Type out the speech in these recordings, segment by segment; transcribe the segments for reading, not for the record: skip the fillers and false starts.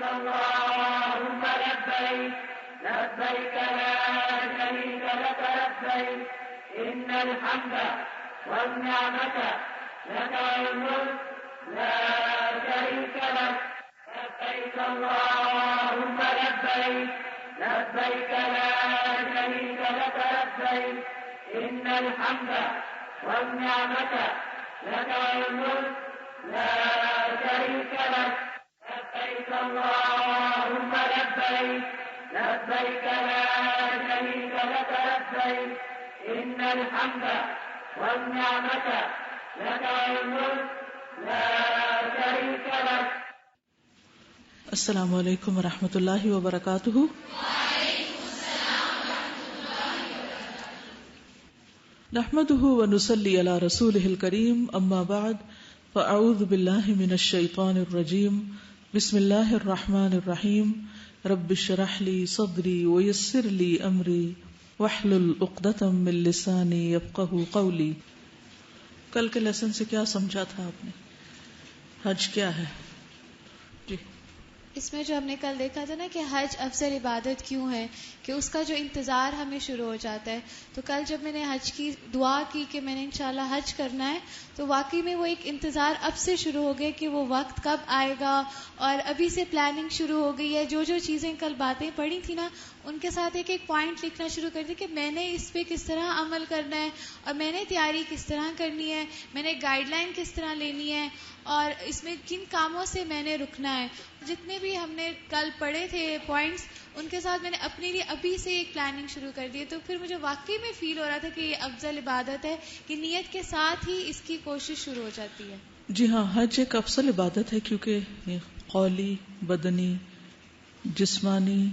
اللهم لبيك لبيك لا شريك لك لبيك إن الحمد والنعمة لك والملك لا شريك لك لبيك اللهم لبيك لبيك لا شريك لك لبيك إن الحمد والنعمة لك والملك لا شريك لك لبيك اللهم لبيك لبيك لا شريك لك لبيك إن الحمد والنعمة لك والملك لا شريك لك. السلام علیکم ورحمۃ اللہ وبرکاتہ. نحمده ونصلي على رسوله الكريم اما بعد فاعوذ بالله من الشيطان الرجيم بسم الله الرحمن الرحيم رب اشرح لي صدري ويسر لي امري واحلل عقدة من لساني يفقهوا قولي. کل کے لیسن سے کیا سمجھا تھا آپ نے؟ حج کیا ہے؟ جی اس میں جو ہم نے کل دیکھا تھا نا کہ حج افضل عبادت کیوں ہے، کہ اس کا جو انتظار ہمیں شروع ہو جاتا ہے. تو کل جب میں نے حج کی دعا کی کہ میں نے انشاءاللہ حج کرنا ہے، تو واقعی میں وہ ایک انتظار اب سے شروع ہو گیا کہ وہ وقت کب آئے گا، اور ابھی سے پلاننگ شروع ہو گئی ہے. جو چیزیں کل باتیں پڑھی تھی نا، ان کے ساتھ ایک ایک پوائنٹ لکھنا شروع کر دی کہ میں نے اس پہ کس طرح عمل کرنا ہے، اور میں نے تیاری کس طرح کرنی ہے، میں نے گائیڈ لائن کس طرح لینی ہے، اور اس میں کن کاموں سے میں نے رکنا ہے. جتنے بھی ہم نے کل پڑھے تھے پوائنٹس، ان کے ساتھ میں نے اپنے لیے ابھی سے ایک پلاننگ شروع کر دی. تو پھر مجھے واقعی میں فیل ہو رہا تھا کہ یہ افضل عبادت ہے، کہ نیت کے ساتھ ہی اس کی کوشش شروع ہو جاتی ہے. جی ہاں، حج ایک افضل عبادت ہے کیونکہ یہ قولی، بدنی، جسمانی،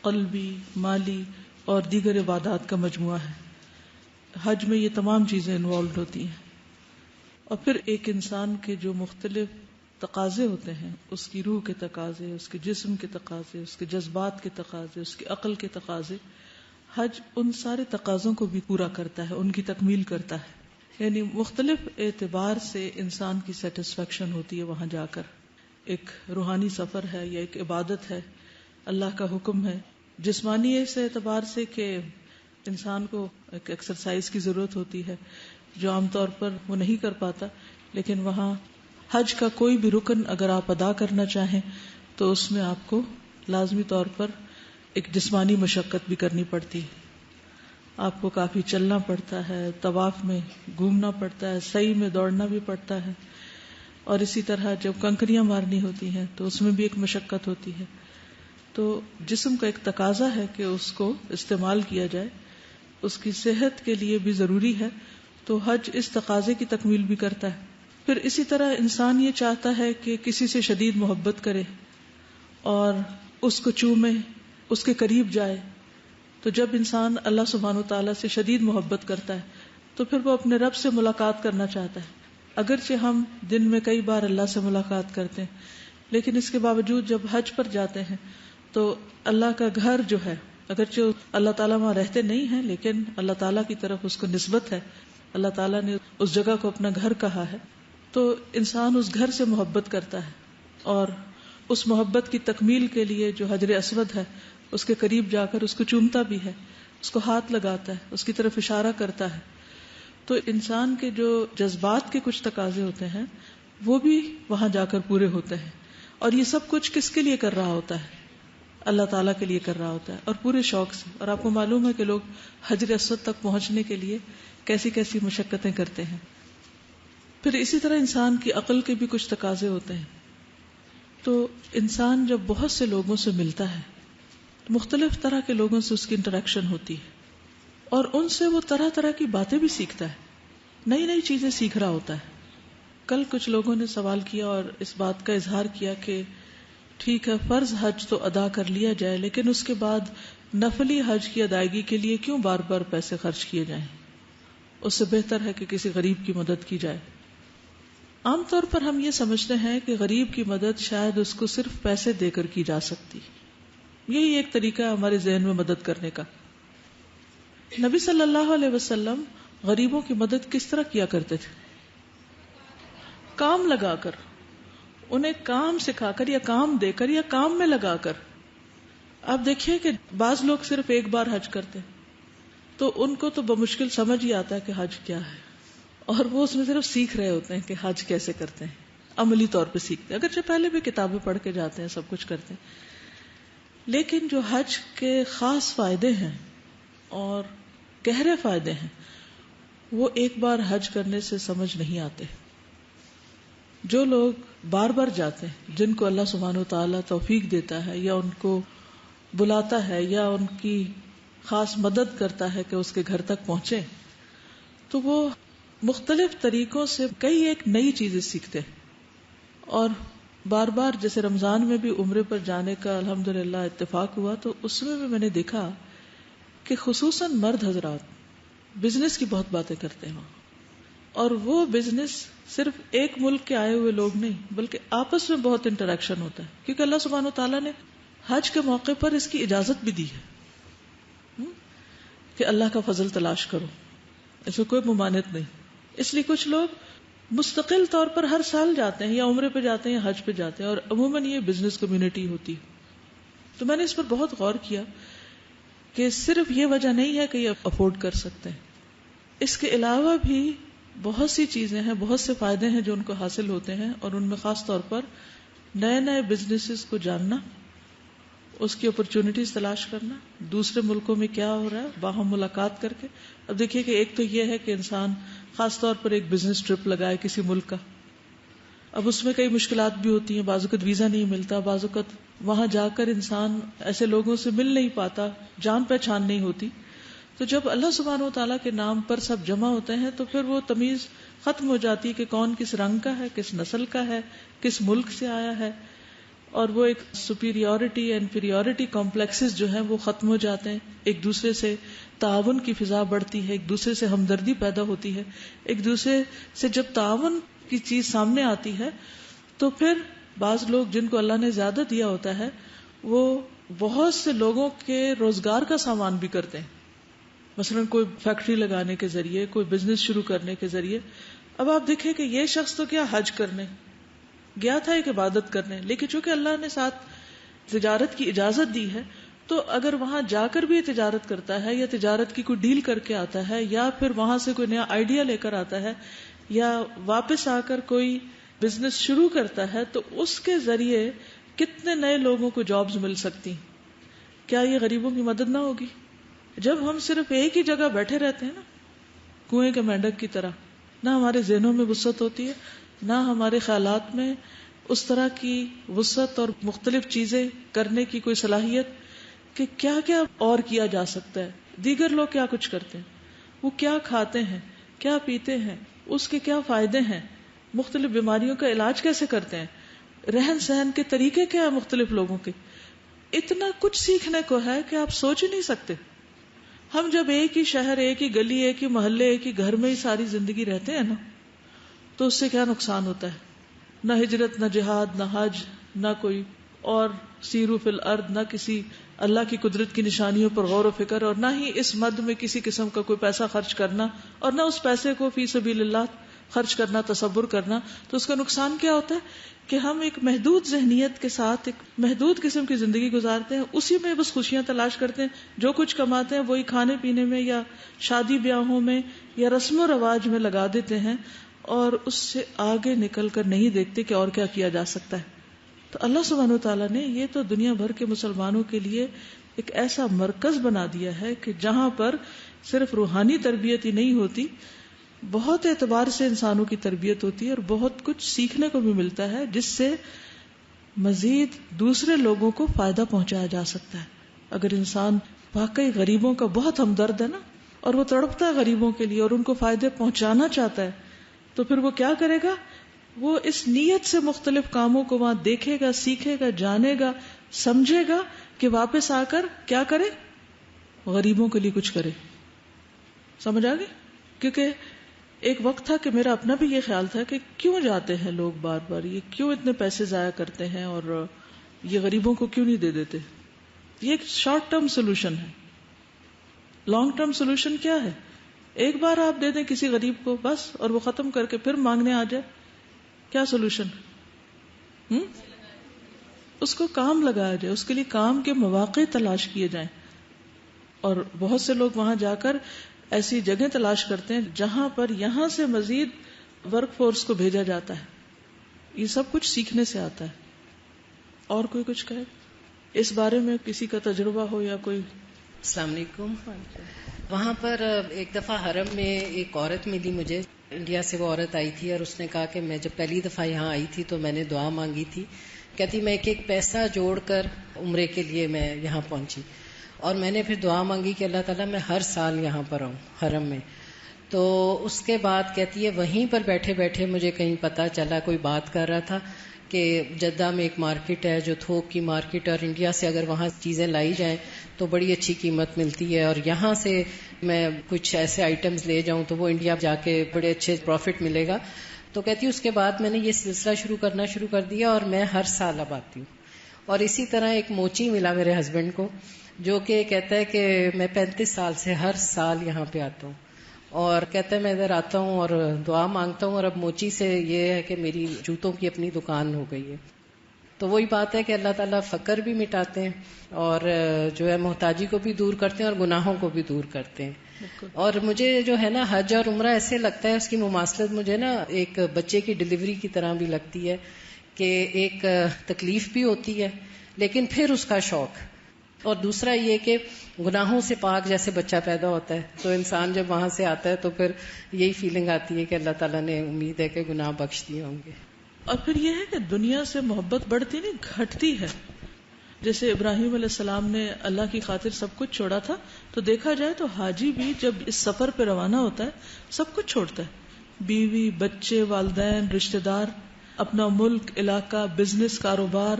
قلبی، مالی اور دیگر عبادات کا مجموعہ ہے. حج میں یہ تمام چیزیں انوالوڈ ہوتی ہیں. اور پھر ایک انسان کے جو مختلف تقاضے ہوتے ہیں، اس کی روح کے تقاضے، اس کے جسم کے تقاضے، اس کے جذبات کے تقاضے، اس کی عقل کے تقاضے، حج ان سارے تقاضوں کو بھی پورا کرتا ہے، ان کی تکمیل کرتا ہے. یعنی مختلف اعتبار سے انسان کی سیٹسفیکشن ہوتی ہے وہاں جا کر. ایک روحانی سفر ہے یا ایک عبادت ہے، اللہ کا حکم ہے. جسمانی اس اعتبار سے کہ انسان کو ایک ایکسرسائز کی ضرورت ہوتی ہے جو عام طور پر وہ نہیں کر پاتا، لیکن وہاں حج کا کوئی بھی رکن اگر آپ ادا کرنا چاہیں تو اس میں آپ کو لازمی طور پر ایک جسمانی مشقت بھی کرنی پڑتی ہے. آپ کو کافی چلنا پڑتا ہے، طواف میں گھومنا پڑتا ہے، سعی میں دوڑنا بھی پڑتا ہے، اور اسی طرح جب کنکریاں مارنی ہوتی ہیں تو اس میں بھی ایک مشقت ہوتی ہے. تو جسم کا ایک تقاضا ہے کہ اس کو استعمال کیا جائے، اس کی صحت کے لیے بھی ضروری ہے. تو حج اس تقاضے کی تکمیل بھی کرتا ہے. پھر اسی طرح انسان یہ چاہتا ہے کہ کسی سے شدید محبت کرے اور اس کو چومے، اس کے قریب جائے. تو جب انسان اللہ سبحانہ وتعالیٰ سے شدید محبت کرتا ہے تو پھر وہ اپنے رب سے ملاقات کرنا چاہتا ہے. اگرچہ ہم دن میں کئی بار اللہ سے ملاقات کرتے ہیں، لیکن اس کے باوجود جب حج پر جاتے ہیں تو اللہ کا گھر جو ہے، اگرچہ اللہ تعالیٰ وہاں رہتے نہیں ہیں، لیکن اللہ تعالیٰ کی طرف اس کو نسبت ہے، اللہ تعالیٰ نے اس جگہ کو اپنا گھر کہا ہے. تو انسان اس گھر سے محبت کرتا ہے، اور اس محبت کی تکمیل کے لیے جو حجر اسود ہے اس کے قریب جا کر اس کو چومتا بھی ہے، اس کو ہاتھ لگاتا ہے، اس کی طرف اشارہ کرتا ہے. تو انسان کے جو جذبات کے کچھ تقاضے ہوتے ہیں وہ بھی وہاں جا کر پورے ہوتے ہیں. اور یہ سب کچھ کس کے لیے کر رہا ہوتا ہے؟ اللہ تعالیٰ کے لیے کر رہا ہوتا ہے، اور پورے شوق سے. اور آپ کو معلوم ہے کہ لوگ حجر اسود تک پہنچنے کے لیے کیسی کیسی مشقتیں کرتے ہیں. پھر اسی طرح انسان کی عقل کے بھی کچھ تقاضے ہوتے ہیں. تو انسان جب بہت سے لوگوں سے ملتا ہے، مختلف طرح کے لوگوں سے اس کی انٹریکشن ہوتی ہے، اور ان سے وہ طرح طرح کی باتیں بھی سیکھتا ہے، نئی نئی چیزیں سیکھ رہا ہوتا ہے. کل کچھ لوگوں نے سوال کیا اور اس بات کا اظہار کیا کہ ٹھیک ہے، فرض حج تو ادا کر لیا جائے، لیکن اس کے بعد نفلی حج کی ادائیگی کے لیے کیوں بار بار پیسے خرچ کیے جائیں؟ اس سے بہتر ہے کہ کسی غریب کی مدد کی جائے. عام طور پر ہم یہ سمجھتے ہیں کہ غریب کی مدد شاید اس کو صرف پیسے دے کر کی جا سکتی. یہی ایک طریقہ ہے ہمارے ذہن میں مدد کرنے کا. نبی صلی اللہ علیہ وسلم غریبوں کی مدد کس طرح کیا کرتے تھے؟ کام لگا کر انہیں کام سکھا کر یا کام دے کر یا کام میں لگا کر. آپ دیکھیے کہ بعض لوگ صرف ایک بار حج کرتے تو ان کو تو بمشکل سمجھ ہی آتا ہے کہ حج کیا ہے، اور وہ اس میں صرف سیکھ رہے ہوتے ہیں کہ حج کیسے کرتے ہیں، عملی طور پہ سیکھتے ہیں، اگرچہ پہلے بھی کتابیں پڑھ کے جاتے ہیں، سب کچھ کرتے ہیں. لیکن جو حج کے خاص فائدے ہیں اور گہرے فائدے ہیں وہ ایک بار حج کرنے سے سمجھ نہیں آتے. جو لوگ بار بار جاتے ہیں، جن کو اللہ سبحانہ و تعالیٰ توفیق دیتا ہے یا ان کو بلاتا ہے یا ان کی خاص مدد کرتا ہے کہ اس کے گھر تک پہنچے، تو وہ مختلف طریقوں سے کئی ایک نئی چیزیں سیکھتے ہیں. اور بار بار جیسے رمضان میں بھی عمرے پر جانے کا الحمدللہ اتفاق ہوا، تو اس میں بھی میں نے دیکھا کہ خصوصاً مرد حضرات بزنس کی بہت باتیں کرتے ہیں وہاں. اور وہ بزنس صرف ایک ملک کے آئے ہوئے لوگ نہیں بلکہ آپس میں بہت انٹریکشن ہوتا ہے، کیونکہ اللہ سبحانہ وتعالیٰ نے حج کے موقع پر اس کی اجازت بھی دی ہے کہ اللہ کا فضل تلاش کرو، اس میں کوئی ممانعت نہیں. اس لیے کچھ لوگ مستقل طور پر ہر سال جاتے ہیں، یا عمرے پہ جاتے ہیں یا حج پہ جاتے ہیں، اور عموماً یہ بزنس کمیونٹی ہوتی. تو میں نے اس پر بہت غور کیا کہ صرف یہ وجہ نہیں ہے کہ یہ افورڈ کر سکتے ہیں، اس کے علاوہ بھی بہت سی چیزیں ہیں، بہت سے فائدے ہیں جو ان کو حاصل ہوتے ہیں، اور ان میں خاص طور پر نئے نئے بزنسز کو جاننا، اس کی اپرچونٹیز تلاش کرنا، دوسرے ملکوں میں کیا ہو رہا ہے باہم ملاقات کر کے. اب دیکھیے کہ ایک تو یہ ہے کہ انسان خاص طور پر ایک بزنس ٹرپ لگائے کسی ملک کا، اب اس میں کئی مشکلات بھی ہوتی ہیں، بعض اوقات ویزا نہیں ملتا، بعض اوقات وہاں جا کر انسان ایسے لوگوں سے مل نہیں پاتا، جان پہچان نہیں ہوتی. تو جب اللہ سبحانہ و تعالیٰ کے نام پر سب جمع ہوتے ہیں تو پھر وہ تمیز ختم ہو جاتی ہے کہ کون کس رنگ کا ہے، کس نسل کا ہے، کس ملک سے آیا ہے، اور وہ ایک سپیریورٹی انفیریورٹی کمپلیکسز جو ہیں وہ ختم ہو جاتے ہیں. ایک دوسرے سے تعاون کی فضا بڑھتی ہے، ایک دوسرے سے ہمدردی پیدا ہوتی ہے. ایک دوسرے سے جب تعاون کی چیز سامنے آتی ہے تو پھر بعض لوگ جن کو اللہ نے زیادہ دیا ہوتا ہے وہ بہت سے لوگوں کے روزگار کا سامان بھی کرتے ہیں، مثلا کوئی فیکٹری لگانے کے ذریعے، کوئی بزنس شروع کرنے کے ذریعے. اب آپ دیکھیں کہ یہ شخص تو کیا حج کرنے گیا تھا، ایک عبادت کرنے، لیکن چونکہ اللہ نے ساتھ تجارت کی اجازت دی ہے تو اگر وہاں جا کر بھی تجارت کرتا ہے یا تجارت کی کوئی ڈیل کر کے آتا ہے یا پھر وہاں سے کوئی نیا آئیڈیا لے کر آتا ہے یا واپس آ کر کوئی بزنس شروع کرتا ہے تو اس کے ذریعے کتنے نئے لوگوں کو جابز مل سکتی. کیا یہ غریبوں کی مدد نہ ہوگی؟ جب ہم صرف ایک ہی جگہ بیٹھے رہتے ہیں نا، کنویں کے مینڈک کی طرح، نہ ہمارے ذہنوں میں وسعت ہوتی ہے، نہ ہمارے خیالات میں اس طرح کی وسعت اور مختلف چیزیں کرنے کی کوئی صلاحیت کہ کیا کیا اور کیا جا سکتا ہے. دیگر لوگ کیا کچھ کرتے ہیں، وہ کیا کھاتے ہیں، کیا پیتے ہیں، اس کے کیا فائدے ہیں، مختلف بیماریوں کا علاج کیسے کرتے ہیں، رہن سہن کے طریقے کیا ہیں مختلف لوگوں کے. اتنا کچھ سیکھنے کو ہے کہ آپ سوچ ہی نہیں سکتے. ہم جب ایک ہی شہر، ایک ہی گلی، ایک ہی محلے، ایک ہی گھر میں ہی ساری زندگی رہتے ہیں نا، تو اس سے کیا نقصان ہوتا ہے؟ نہ ہجرت، نہ جہاد، نہ حج، نہ کوئی اور سیرو فی الارض، نہ کسی اللہ کی قدرت کی نشانیوں پر غور و فکر، اور نہ ہی اس مد میں کسی قسم کا کوئی پیسہ خرچ کرنا، اور نہ اس پیسے کو فی سبیل اللہ خرچ کرنا، تصور کرنا. تو اس کا نقصان کیا ہوتا ہے کہ ہم ایک محدود ذہنیت کے ساتھ ایک محدود قسم کی زندگی گزارتے ہیں، اسی میں بس خوشیاں تلاش کرتے ہیں، جو کچھ کماتے ہیں وہی کھانے پینے میں یا شادی بیاہوں میں یا رسم و رواج میں لگا دیتے ہیں، اور اس سے آگے نکل کر نہیں دیکھتے کہ اور کیا کیا جا سکتا ہے. تو اللہ سبحانہ وتعالیٰ نے یہ تو دنیا بھر کے مسلمانوں کے لیے ایک ایسا مرکز بنا دیا ہے کہ جہاں پر صرف روحانی تربیت ہی نہیں ہوتی، بہت اعتبار سے انسانوں کی تربیت ہوتی ہے اور بہت کچھ سیکھنے کو بھی ملتا ہے جس سے مزید دوسرے لوگوں کو فائدہ پہنچایا جا سکتا ہے. اگر انسان واقعی غریبوں کا بہت ہمدرد ہے نا، اور وہ تڑپتا ہے غریبوں کے لیے اور ان کو فائدے پہنچانا چاہتا ہے، تو پھر وہ کیا کرے گا؟ وہ اس نیت سے مختلف کاموں کو وہاں دیکھے گا، سیکھے گا، جانے گا، سمجھے گا کہ واپس آ کر کیا کرے؟ غریبوں کے لیے کچھ کرے. سمجھ آ گئی؟ کیونکہ ایک وقت تھا کہ میرا اپنا بھی یہ خیال تھا کہ کیوں جاتے ہیں لوگ بار بار، یہ کیوں اتنے پیسے ضائع کرتے ہیں اور یہ غریبوں کو کیوں نہیں دے دیتے. یہ ایک شارٹ ٹرم سولوشن ہے. لانگ ٹرم سولوشن کیا ہے؟ ایک بار آپ دے دیں کسی غریب کو بس، اور وہ ختم کر کے پھر مانگنے آ جائے. کیا سولوشن؟ اس کو کام لگایا جائے، اس کے لیے کام کے مواقع تلاش کیے جائیں. اور بہت سے لوگ وہاں جا کر ایسی جگہ تلاش کرتے ہیں جہاں پر یہاں سے مزید ورک فورس کو بھیجا جاتا ہے. یہ سب کچھ سیکھنے سے آتا ہے. اور کوئی کچھ کہے اس بارے میں، کسی کا تجربہ ہو یا کوئی؟ السلام علیکم. وہاں پر ایک دفعہ حرم میں ایک عورت ملی مجھے، انڈیا سے وہ عورت آئی تھی، اور اس نے کہا کہ میں جب پہلی دفعہ یہاں آئی تھی تو میں نے دعا مانگی تھی. کہتی میں ایک پیسہ جوڑ کر عمرے کے لیے میں یہاں پہنچی، اور میں نے پھر دعا مانگی کہ اللہ تعالیٰ میں ہر سال یہاں پر آؤں حرم میں. تو اس کے بعد کہتی ہے وہیں پر بیٹھے بیٹھے مجھے کہیں پتا چلا، کوئی بات کر رہا تھا کہ جدہ میں ایک مارکیٹ ہے جو تھوک کی مارکیٹ، اور انڈیا سے اگر وہاں چیزیں لائی جائیں تو بڑی اچھی قیمت ملتی ہے، اور یہاں سے میں کچھ ایسے آئٹمز لے جاؤں تو وہ انڈیا جا کے بڑے اچھے پروفٹ ملے گا. تو کہتی اس کے بعد میں نے یہ سلسلہ کرنا شروع کر دیا، اور میں ہر سال اب آتی ہوں. اور اسی طرح ایک موچی ملا میرے ہسبینڈ کو جو کہ کہتا ہے کہ میں 35 سال سے ہر سال یہاں پہ آتا ہوں، اور کہتا ہے میں ادھر آتا ہوں اور دعا مانگتا ہوں، اور اب موچی سے یہ ہے کہ میری جوتوں کی اپنی دکان ہو گئی ہے. تو وہی بات ہے کہ اللہ تعالیٰ فقر بھی مٹاتے ہیں، اور جو ہے محتاجی کو بھی دور کرتے ہیں، اور گناہوں کو بھی دور کرتے ہیں. اور مجھے جو ہے نا حج اور عمرہ ایسے لگتا ہے، اس کی مماثلت مجھے نا ایک بچے کی ڈلیوری کی طرح بھی لگتی ہے کہ ایک تکلیف بھی ہوتی ہے لیکن پھر اس کا شوق، اور دوسرا یہ کہ گناہوں سے پاک جیسے بچہ پیدا ہوتا ہے تو انسان جب وہاں سے آتا ہے تو پھر یہی فیلنگ آتی ہے کہ اللہ تعالیٰ نے امید ہے کہ گناہ بخش دیے ہوں گے. اور پھر یہ ہے کہ دنیا سے محبت بڑھتی نہیں گھٹتی ہے. جیسے ابراہیم علیہ السلام نے اللہ کی خاطر سب کچھ چھوڑا تھا، تو دیکھا جائے تو حاجی بھی جب اس سفر پہ روانہ ہوتا ہے سب کچھ چھوڑتا ہے، بیوی، بچے، والدین، رشتہ دار، اپنا ملک، علاقہ، بزنس، کاروبار،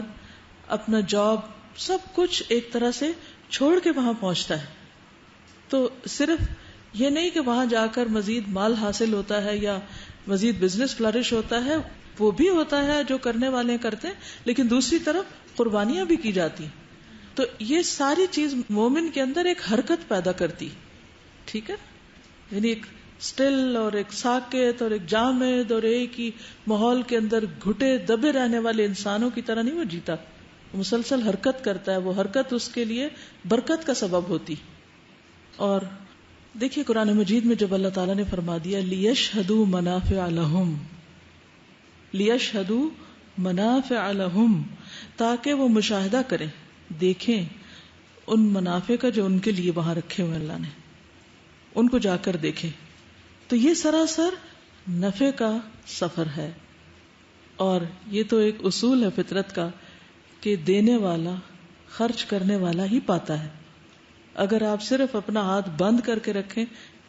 اپنا جاب، سب کچھ ایک طرح سے چھوڑ کے وہاں پہنچتا ہے. تو صرف یہ نہیں کہ وہاں جا کر مزید مال حاصل ہوتا ہے یا مزید بزنس فلرش ہوتا ہے، وہ بھی ہوتا ہے جو کرنے والے کرتے ہیں، لیکن دوسری طرف قربانیاں بھی کی جاتی ہیں. تو یہ ساری چیز مومن کے اندر ایک حرکت پیدا کرتی، ٹھیک ہے، یعنی ایک سٹل اور ایک ساکت اور ایک جامد اور ایک ہی ماحول کے اندر گھٹے دبے رہنے والے انسانوں کی طرح نہیں وہ جیتا، مسلسل حرکت کرتا ہے. وہ حرکت اس کے لیے برکت کا سبب ہوتی. اور دیکھیے قرآن مجید میں جب اللہ تعالیٰ نے فرما دیا لِيَشْهَدُوا مَنَافِعَ لَهُمْ، لِيَشْهَدُوا مَنَافِعَ لَهُمْ، تاکہ وہ مشاہدہ کریں، دیکھیں ان منافع کا جو ان کے لیے وہاں رکھے ہوئے اللہ نے، ان کو جا کر دیکھیں. تو یہ سراسر نفع کا سفر ہے. اور یہ تو ایک اصول ہے فطرت کا کہ دینے والا خرچ کرنے والا ہی پاتا ہے. اگر آپ صرف اپنا ہاتھ بند کر کے رکھیں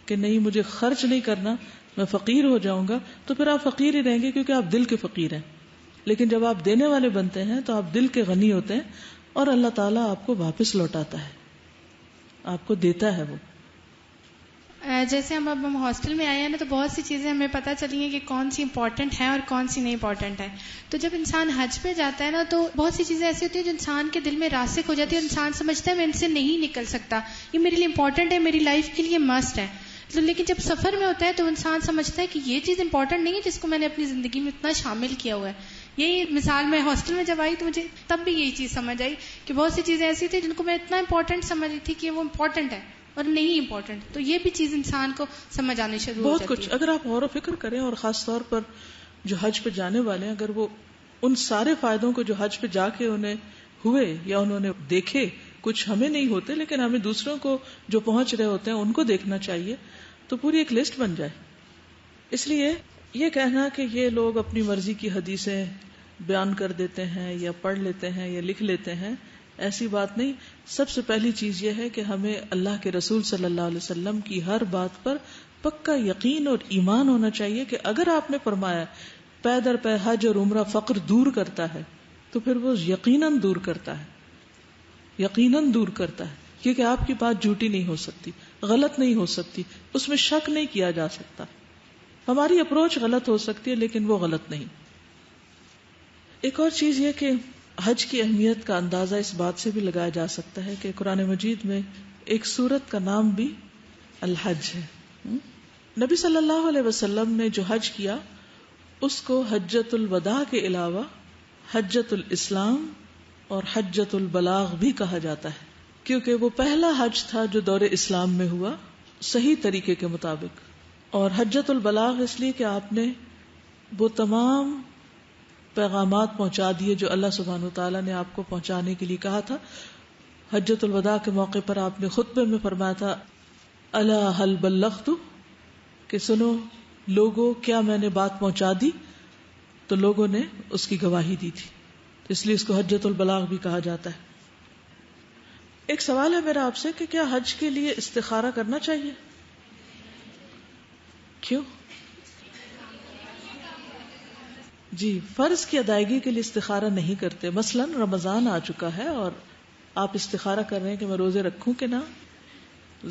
کہ نہیں مجھے خرچ نہیں کرنا، میں فقیر ہو جاؤں گا، تو پھر آپ فقیر ہی رہیں گے کیونکہ آپ دل کے فقیر ہیں. لیکن جب آپ دینے والے بنتے ہیں تو آپ دل کے غنی ہوتے ہیں اور اللہ تعالیٰ آپ کو واپس لوٹاتا ہے، آپ کو دیتا ہے. وہ جیسے ہم ہاسٹل میں آئے ہیں نا، تو بہت سی چیزیں ہمیں پتہ چلی ہیں کہ کون سی امپورٹنٹ ہیں اور کون سی نہیں امپورٹنٹ ہے. تو جب انسان حج پہ جاتا ہے نا تو بہت سی چیزیں ایسی ہوتی ہیں جو انسان کے دل میں راسخ ہو جاتی ہے، اور انسان سمجھتا ہے میں ان سے نہیں نکل سکتا، یہ میرے لیے امپورٹنٹ ہے، میری لائف کے لیے مسٹ ہے. لیکن جب سفر میں ہوتا ہے تو انسان سمجھتا ہے کہ یہ چیز امپورٹنٹ نہیں ہے جس کو میں نے اپنی زندگی میں اتنا شامل کیا ہوا ہے. یہی مثال میں ہاسٹل میں جب آئی تو مجھے تب بھی یہی چیز سمجھ آئی کہ بہت سی چیزیں ایسی تھیں جن کو میں اتنا امپورٹنٹ سمجھ رہی تھی کہ وہ امپورٹنٹ ہے اور نہیں امپورٹنٹ. تو یہ بھی چیز انسان کو سمجھ آنی شروع ہو جاتی ہے. بہت کچھ اگر آپ غور و فکر کریں، اور خاص طور پر جو حج پہ جانے والے ہیں، اگر وہ ان سارے فائدوں کو جو حج پہ جا کے انہیں ہوئے یا انہوں نے دیکھے، کچھ ہمیں نہیں ہوتے لیکن ہمیں دوسروں کو جو پہنچ رہے ہوتے ہیں ان کو دیکھنا چاہیے، تو پوری ایک لسٹ بن جائے. اس لیے یہ کہنا کہ یہ لوگ اپنی مرضی کی حدیثیں بیان کر دیتے ہیں یا پڑھ لیتے ہیں یا لکھ لیتے ہیں، ایسی بات نہیں. سب سے پہلی چیز یہ ہے کہ ہمیں اللہ کے رسول صلی اللہ علیہ وسلم کی ہر بات پر پکا یقین اور ایمان ہونا چاہیے کہ اگر آپ نے فرمایا پے در پے حج اور عمرہ فقر دور کرتا ہے تو پھر وہ یقیناً دور کرتا ہے، یقیناً دور کرتا ہے، کیونکہ آپ کی بات جھوٹی نہیں ہو سکتی، غلط نہیں ہو سکتی، اس میں شک نہیں کیا جا سکتا. ہماری اپروچ غلط ہو سکتی ہے لیکن وہ غلط نہیں. ایک اور چیز یہ کہ حج کی اہمیت کا اندازہ اس بات سے بھی لگایا جا سکتا ہے کہ قرآن مجید میں ایک سورت کا نام بھی الحج ہے. نبی صلی اللہ علیہ وسلم نے جو حج کیا اس کو حجۃ الوداع کے علاوہ حجۃ الاسلام اور حجۃ البلاغ بھی کہا جاتا ہے، کیونکہ وہ پہلا حج تھا جو دور اسلام میں ہوا صحیح طریقے کے مطابق. اور حجۃ البلاغ اس لیے کہ آپ نے وہ تمام پیغامات پہنچا دیے جو اللہ سبحانہ وتعالیٰ نے آپ کو پہنچانے کے لیے کہا تھا. حجۃ الوداع کے موقع پر آپ نے خطبے میں فرمایا تھا الا هل بلغت، کہ سنو لوگوں کیا میں نے بات پہنچا دی؟ تو لوگوں نے اس کی گواہی دی تھی، اس لیے اس کو حجۃ البلاغ بھی کہا جاتا ہے. ایک سوال ہے میرا آپ سے کہ کیا حج کے لیے استخارہ کرنا چاہیے؟ کیوں؟ جی، فرض کی ادائیگی کے لیے استخارہ نہیں کرتے. مثلا رمضان آ چکا ہے اور آپ استخارہ کر رہے ہیں کہ میں روزے رکھوں کہ نہ،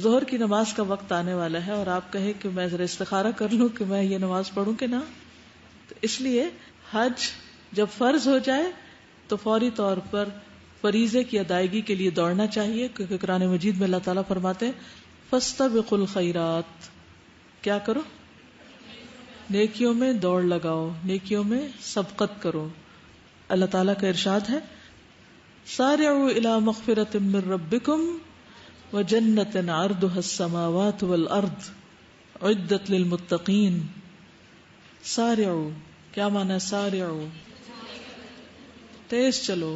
ظہر کی نماز کا وقت آنے والا ہے اور آپ کہیں کہ میں ذرا استخارہ کر لوں کہ میں یہ نماز پڑھوں کہ نہ. تو اس لیے حج جب فرض ہو جائے تو فوری طور پر فریضے کی ادائیگی کے لیے دوڑنا چاہیے، کیونکہ قرآن مجید میں اللہ تعالیٰ فرماتے ہیں فاستبقوا الخیرات، کیا کرو؟ نیکیوں میں دوڑ لگاؤ، نیکیوں میں سبقت کرو. اللہ تعالیٰ کا ارشاد ہے سارعوا الی مغفرۃ من ربکم وجنۃ عرضها السماوات والارض اعدت للمتقین. سارعوا، کیا معنی ہے سارعوا؟ تیز چلو،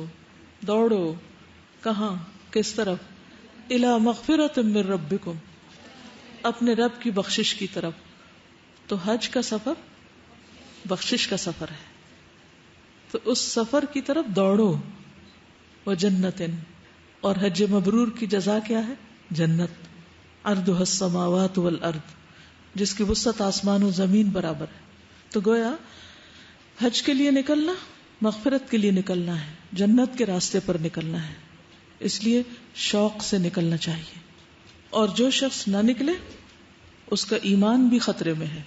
دوڑو. کہاں؟ کس طرف؟ الی مغفرۃ من ربکم، اپنے رب کی بخشش کی طرف. تو حج کا سفر بخشش کا سفر ہے، تو اس سفر کی طرف دوڑو. وجنۃ، اور حج مبرور کی جزا کیا ہے؟ جنت. عرضها السماوات والارض، جس کی وسعت آسمان و زمین برابر ہے. تو گویا حج کے لیے نکلنا مغفرت کے لیے نکلنا ہے، جنت کے راستے پر نکلنا ہے. اس لیے شوق سے نکلنا چاہیے. اور جو شخص نہ نکلے اس کا ایمان بھی خطرے میں ہے.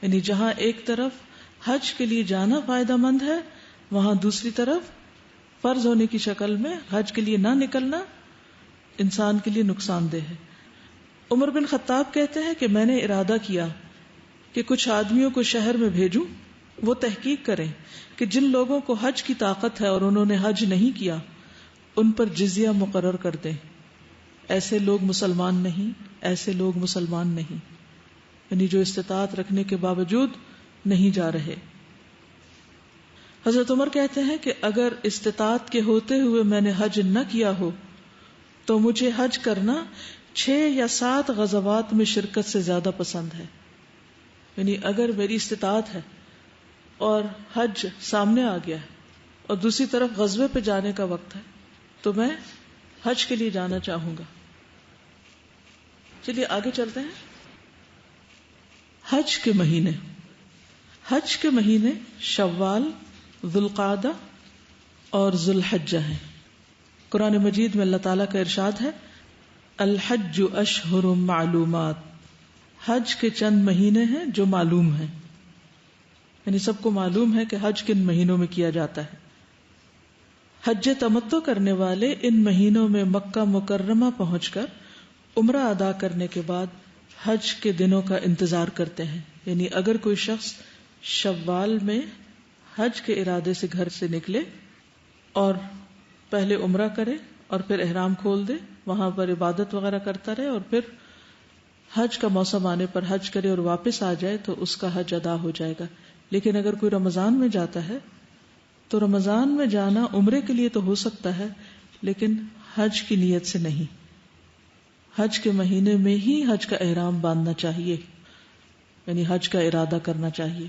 یعنی جہاں ایک طرف حج کے لیے جانا فائدہ مند ہے، وہاں دوسری طرف فرض ہونے کی شکل میں حج کے لیے نہ نکلنا انسان کے لیے نقصان دہ ہے. عمر بن خطاب کہتے ہیں کہ میں نے ارادہ کیا کہ کچھ آدمیوں کو شہر میں بھیجوں، وہ تحقیق کریں کہ جن لوگوں کو حج کی طاقت ہے اور انہوں نے حج نہیں کیا ان پر جزیہ مقرر کر دیں. ایسے لوگ مسلمان نہیں، ایسے لوگ مسلمان نہیں، یعنی جو استطاعت رکھنے کے باوجود نہیں جا رہے. حضرت عمر کہتے ہیں کہ اگر استطاعت کے ہوتے ہوئے میں نے حج نہ کیا ہو تو مجھے حج کرنا 6 یا 7 غزوات میں شرکت سے زیادہ پسند ہے. یعنی اگر میری استطاعت ہے اور حج سامنے آ گیا ہے اور دوسری طرف غزوے پہ جانے کا وقت ہے تو میں حج کے لیے جانا چاہوں گا. چلیے آگے چلتے ہیں. حج کے مہینے، حج کے مہینے شوال، ذوالقعدہ اور ذوالحجہ ہیں. قرآن مجید میں اللہ تعالیٰ کا ارشاد ہے الحج اشہر معلومات، حج کے چند مہینے ہیں جو معلوم ہیں. یعنی سب کو معلوم ہے کہ حج کن مہینوں میں کیا جاتا ہے. حج تمتع کرنے والے ان مہینوں میں مکہ مکرمہ پہنچ کر عمرہ ادا کرنے کے بعد حج کے دنوں کا انتظار کرتے ہیں. یعنی اگر کوئی شخص شوال میں حج کے ارادے سے گھر سے نکلے اور پہلے عمرہ کرے اور پھر احرام کھول دے، وہاں پر عبادت وغیرہ کرتا رہے اور پھر حج کا موسم آنے پر حج کرے اور واپس آ جائے تو اس کا حج ادا ہو جائے گا. لیکن اگر کوئی رمضان میں جاتا ہے تو رمضان میں جانا عمرے کے لیے تو ہو سکتا ہے لیکن حج کی نیت سے نہیں. حج کے مہینے میں ہی حج کا احرام باندھنا چاہیے، یعنی حج کا ارادہ کرنا چاہیے.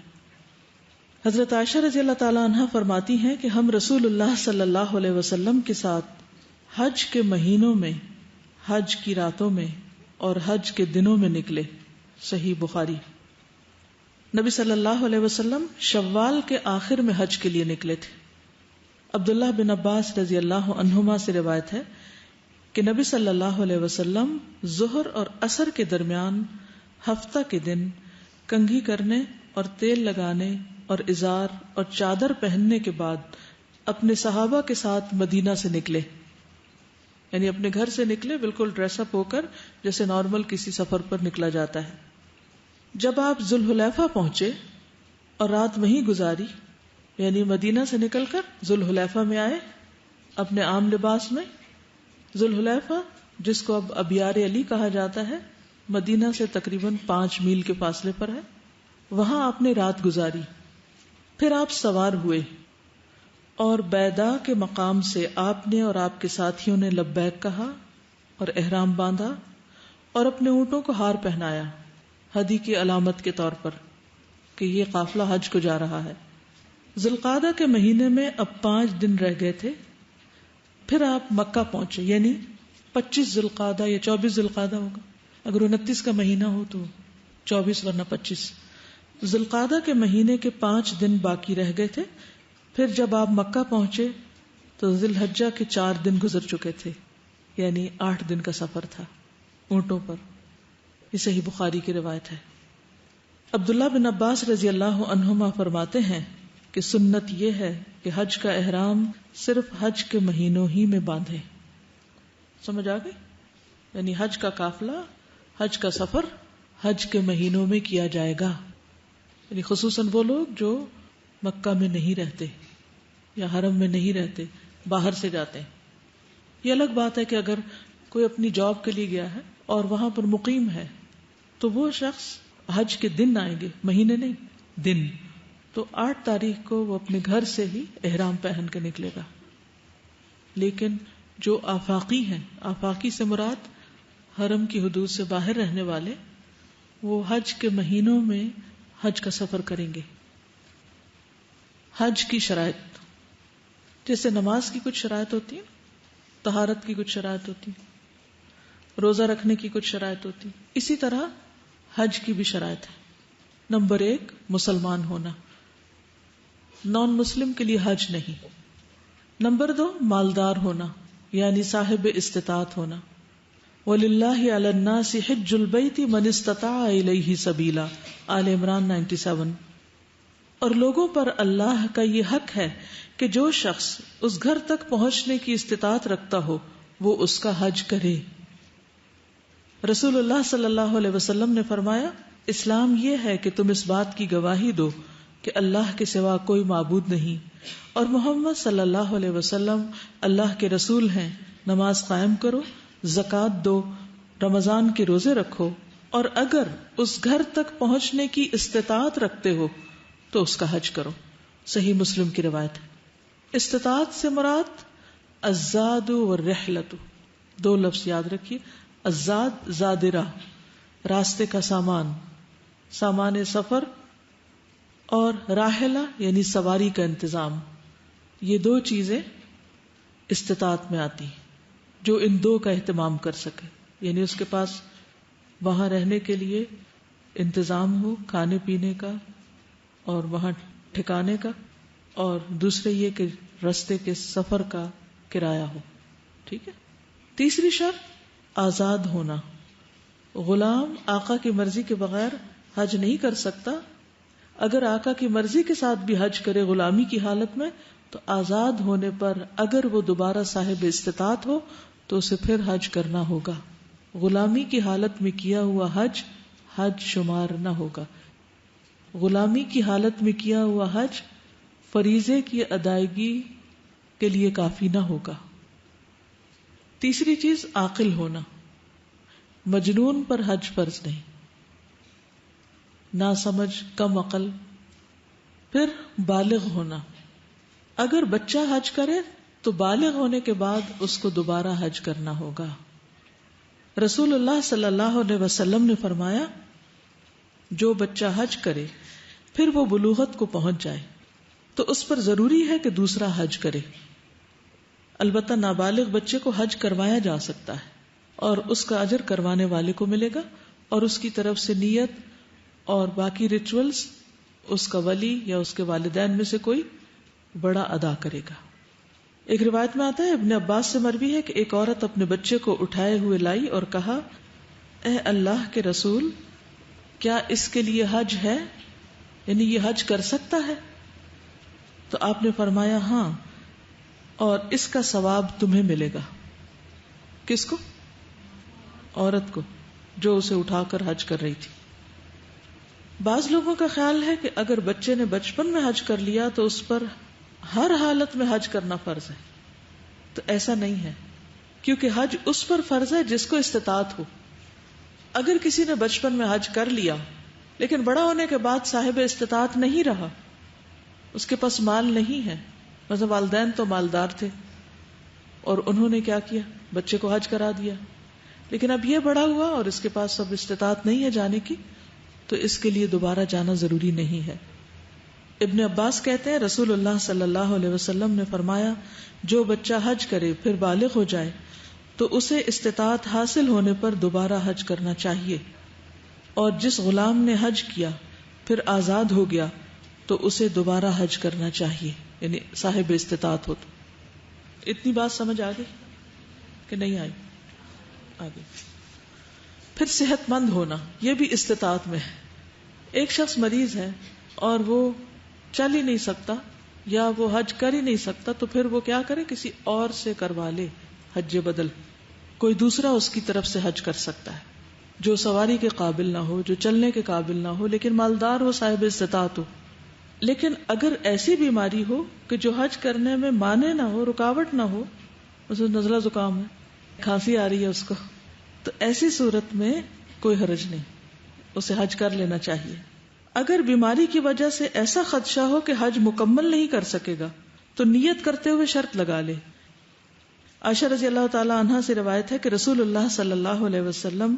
حضرت عائشہ رضی اللہ تعالی عنہا فرماتی ہیں کہ ہم رسول اللہ صلی اللہ علیہ وسلم کے ساتھ حج کے مہینوں میں، حج کی راتوں میں اور حج کے دنوں میں نکلے. صحیح بخاری. نبی صلی اللہ علیہ وسلم شوال کے آخر میں حج کے لیے نکلے تھے. عبداللہ بن عباس رضی اللہ عنہما سے روایت ہے کہ نبی صلی اللہ علیہ وسلم ظہر اور عصر کے درمیان ہفتہ کے دن کنگھی کرنے اور تیل لگانے اور ازار اور چادر پہننے کے بعد اپنے صحابہ کے ساتھ مدینہ سے نکلے. یعنی اپنے گھر سے نکلے بالکل ڈریس اپ ہو کر، جیسے نارمل کسی سفر پر نکلا جاتا ہے. جب آپ ذوالحلیفہ پہنچے اور رات وہیں گزاری، یعنی مدینہ سے نکل کر ذوالحلیفہ میں آئے اپنے عام لباس میں. ذوالحلیفہ جس کو اب ابیار علی کہا جاتا ہے مدینہ سے تقریباً 5 میل کے فاصلے پر ہے. وہاں آپ نے رات گزاری. پھر آپ سوار ہوئے اور بیدا کے مقام سے آپ نے اور آپ کے ساتھیوں نے لبیک کہا اور احرام باندھا اور اپنے اونٹوں کو ہار پہنایا ہدی کی علامت کے طور پر کہ یہ قافلہ حج کو جا رہا ہے. ذوالقعدہ کے مہینے میں اب 5 دن رہ گئے تھے. پھر آپ مکہ پہنچے، یعنی 25 ذوالقعدہ یا 24 ذوالقعدہ ہوگا، اگر 29 کا مہینہ ہو تو 24 ورنہ 25. ذوالقعدہ کے مہینے کے 5 دن باقی رہ گئے تھے. پھر جب آپ مکہ پہنچے تو ذی الحجہ کے 4 دن گزر چکے تھے، یعنی 8 دن کا سفر تھا اونٹوں پر. یہ صحیح بخاری کی روایت ہے. عبداللہ بن عباس رضی اللہ عنہما فرماتے ہیں کہ سنت یہ ہے کہ حج کا احرام صرف حج کے مہینوں ہی میں باندھے. سمجھ آ گئی؟ یعنی حج کا قافلہ، حج کا سفر حج کے مہینوں میں کیا جائے گا. یعنی خصوصاً وہ لوگ جو مکہ میں نہیں رہتے یا حرم میں نہیں رہتے، باہر سے جاتے ہیں. یہ الگ بات ہے کہ اگر کوئی اپنی جاب کے لیے گیا ہے اور وہاں پر مقیم ہے تو وہ شخص حج کے دن آئیں گے، مہینے نہیں، دن. تو 8 تاریخ کو وہ اپنے گھر سے ہی احرام پہن کے نکلے گا. لیکن جو آفاقی ہیں، آفاقی سے مراد حرم کی حدود سے باہر رہنے والے، وہ حج کے مہینوں میں حج کا سفر کریں گے. حج کی شرائط، جیسے نماز کی کچھ شرائط ہوتی ہیں، طہارت کی کچھ شرائط ہوتی ہیں، روزہ رکھنے کی کچھ شرائط ہوتی، اسی طرح حج کی بھی شرائط ہے. نمبر 1 مسلمان ہونا، نان مسلم کے لیے حج نہیں. نمبر 2 مالدار ہونا، یعنی صاحب استطاعت ہونا. وَلِلَّهِ عَلَى النَّاسِ حِجُّ الْبَيْتِ مَنِ اسْتَطَاعَ إِلَيْهِ سَبِيلًا آل عمران 97. اور لوگوں پر اللہ کا یہ حق ہے کہ جو شخص اس گھر تک پہنچنے کی استطاعت رکھتا ہو وہ اس کا حج کرے. رسول اللہ صلی اللہ علیہ وسلم نے فرمایا، اسلام یہ ہے کہ تم اس بات کی گواہی دو کہ اللہ کے سوا کوئی معبود نہیں اور محمد صلی اللہ علیہ وسلم اللہ کے رسول ہیں. نماز قائم کرو، زکوٰۃ دو، رمضان کے روزے رکھو، اور اگر اس گھر تک پہنچنے کی استطاعت رکھتے ہو تو اس کا حج کرو. صحیح مسلم کی روایت ہے. استطاعت سے مراد الزاد والرحلۃ، 2 لفظ یاد رکھیے. الزاد زاد راہ، راستے کا سامان، سامان سفر، اور راحلہ یعنی سواری کا انتظام. یہ 2 چیزیں استطاعت میں آتی ہیں. جو ان 2 کا اہتمام کر سکے، یعنی اس کے پاس وہاں رہنے کے لیے انتظام ہو، کھانے پینے کا اور وہاں ٹھکانے کا، اور دوسرے یہ کہ راستے کے سفر کا کرایہ ہو. ٹھیک ہے. تیسری شرط آزاد ہونا. غلام آقا کی مرضی کے بغیر حج نہیں کر سکتا. اگر آقا کی مرضی کے ساتھ بھی حج کرے غلامی کی حالت میں تو آزاد ہونے پر اگر وہ دوبارہ صاحب استطاعت ہو تو اسے پھر حج کرنا ہوگا. غلامی کی حالت میں کیا ہوا حج حج شمار نہ ہوگا. غلامی کی حالت میں کیا ہوا حج فریضے کی ادائیگی کے لیے کافی نہ ہوگا. تیسری چیز عاقل ہونا. مجنون پر حج فرض نہیں، ناسمجھ، کم عقل. پھر بالغ ہونا. اگر بچہ حج کرے تو بالغ ہونے کے بعد اس کو دوبارہ حج کرنا ہوگا. رسول اللہ صلی اللہ علیہ وسلم نے فرمایا، جو بچہ حج کرے پھر وہ بلوغت کو پہنچ جائے تو اس پر ضروری ہے کہ دوسرا حج کرے. البتہ نابالغ بچے کو حج کروایا جا سکتا ہے اور اس کا اجر کروانے والے کو ملے گا، اور اس کی طرف سے نیت اور باقی ریچولز اس کا ولی یا اس کے والدین میں سے کوئی بڑا ادا کرے گا. ایک روایت میں آتا ہے، ابن عباس سے مروی ہے کہ ایک عورت اپنے بچے کو اٹھائے ہوئے لائی اور کہا، اے اللہ کے رسول، کیا اس کے لیے حج ہے؟ یعنی یہ حج کر سکتا ہے؟ تو آپ نے فرمایا ہاں، اور اس کا ثواب تمہیں ملے گا. کس کو؟ عورت کو جو اسے اٹھا کر حج کر رہی تھی. بعض لوگوں کا خیال ہے کہ اگر بچے نے بچپن میں حج کر لیا تو اس پر ہر حالت میں حج کرنا فرض ہے. تو ایسا نہیں ہے، کیونکہ حج اس پر فرض ہے جس کو استطاعت ہو. اگر کسی نے بچپن میں حج کر لیا لیکن بڑا ہونے کے بعد صاحب استطاعت نہیں رہا، اس کے پاس مال نہیں ہے، مثلا والدین تو مالدار تھے اور انہوں نے کیا کیا، بچے کو حج کرا دیا، لیکن اب یہ بڑا ہوا اور اس کے پاس اب استطاعت نہیں ہے جانے کی، تو اس کے لیے دوبارہ جانا ضروری نہیں ہے. ابن عباس کہتے ہیں رسول اللہ صلی اللہ علیہ وسلم نے فرمایا جو بچہ حج کرے پھر بالغ ہو جائے تو اسے استطاعت حاصل ہونے پر دوبارہ حج کرنا چاہیے، اور جس غلام نے حج کیا پھر آزاد ہو گیا تو اسے دوبارہ حج کرنا چاہیے، یعنی صاحب استطاعت ہو. تو اتنی بات سمجھ آ گئی کہ نہیں آئی؟ آگے پھر صحت مند ہونا، یہ بھی استطاعت میں ہے. ایک شخص مریض ہے اور وہ چل ہی نہیں سکتا یا وہ حج کر ہی نہیں سکتا، تو پھر وہ کیا کرے، کسی اور سے کروا لے حج بدل. کوئی دوسرا اس کی طرف سے حج کر سکتا ہے جو سواری کے قابل نہ ہو، جو چلنے کے قابل نہ ہو، لیکن مالدار ہو، صاحب استطاعت ہو. لیکن اگر ایسی بیماری ہو کہ جو حج کرنے میں مانے نہ ہو، رکاوٹ نہ ہو، اسے نزلہ زکام ہے، کھانسی آ رہی ہے اس کو، تو ایسی صورت میں کوئی حرج نہیں، اسے حج کر لینا چاہیے. اگر بیماری کی وجہ سے ایسا خدشہ ہو کہ حج مکمل نہیں کر سکے گا تو نیت کرتے ہوئے شرط لگا لے. عائشہ رضی اللہ تعالی عنہا سے روایت ہے کہ رسول اللہ صلی اللہ علیہ وسلم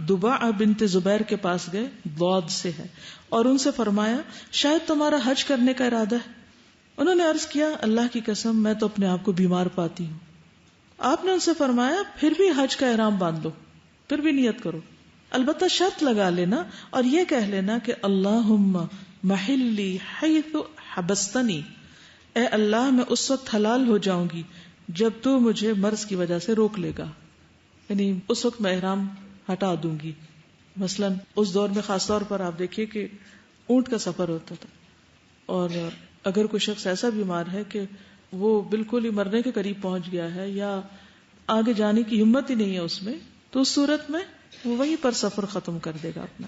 دباء بنت زبیر کے پاس گئے، ضاد سے ہے، اور ان سے فرمایا شاید تمہارا حج کرنے کا ارادہ ہے. انہوں نے عرض کیا اللہ کی قسم میں تو اپنے آپ کو بیمار پاتی ہوں. آپ نے ان سے فرمایا پھر بھی حج کا احرام باندھ لو، پھر بھی نیت کرو، البتہ شرط لگا لینا اور یہ کہہ لینا کہ اللہم محلی حیث حبستنی، اے اللہ میں اس وقت حلال ہو جاؤں گی جب تو مجھے مرض کی وجہ سے روک لے گا، یعنی اس وقت میں احرام ہٹا دوں گی. مثلا اس دور میں خاص طور پر آپ دیکھیے کہ اونٹ کا سفر ہوتا تھا، اور اگر کوئی شخص ایسا بیمار ہے کہ وہ بالکل ہی مرنے کے قریب پہنچ گیا ہے یا آگے جانے کی ہمت ہی نہیں ہے اس میں، تو اس صورت میں وہ وہیں پر سفر ختم کر دے گا اپنا.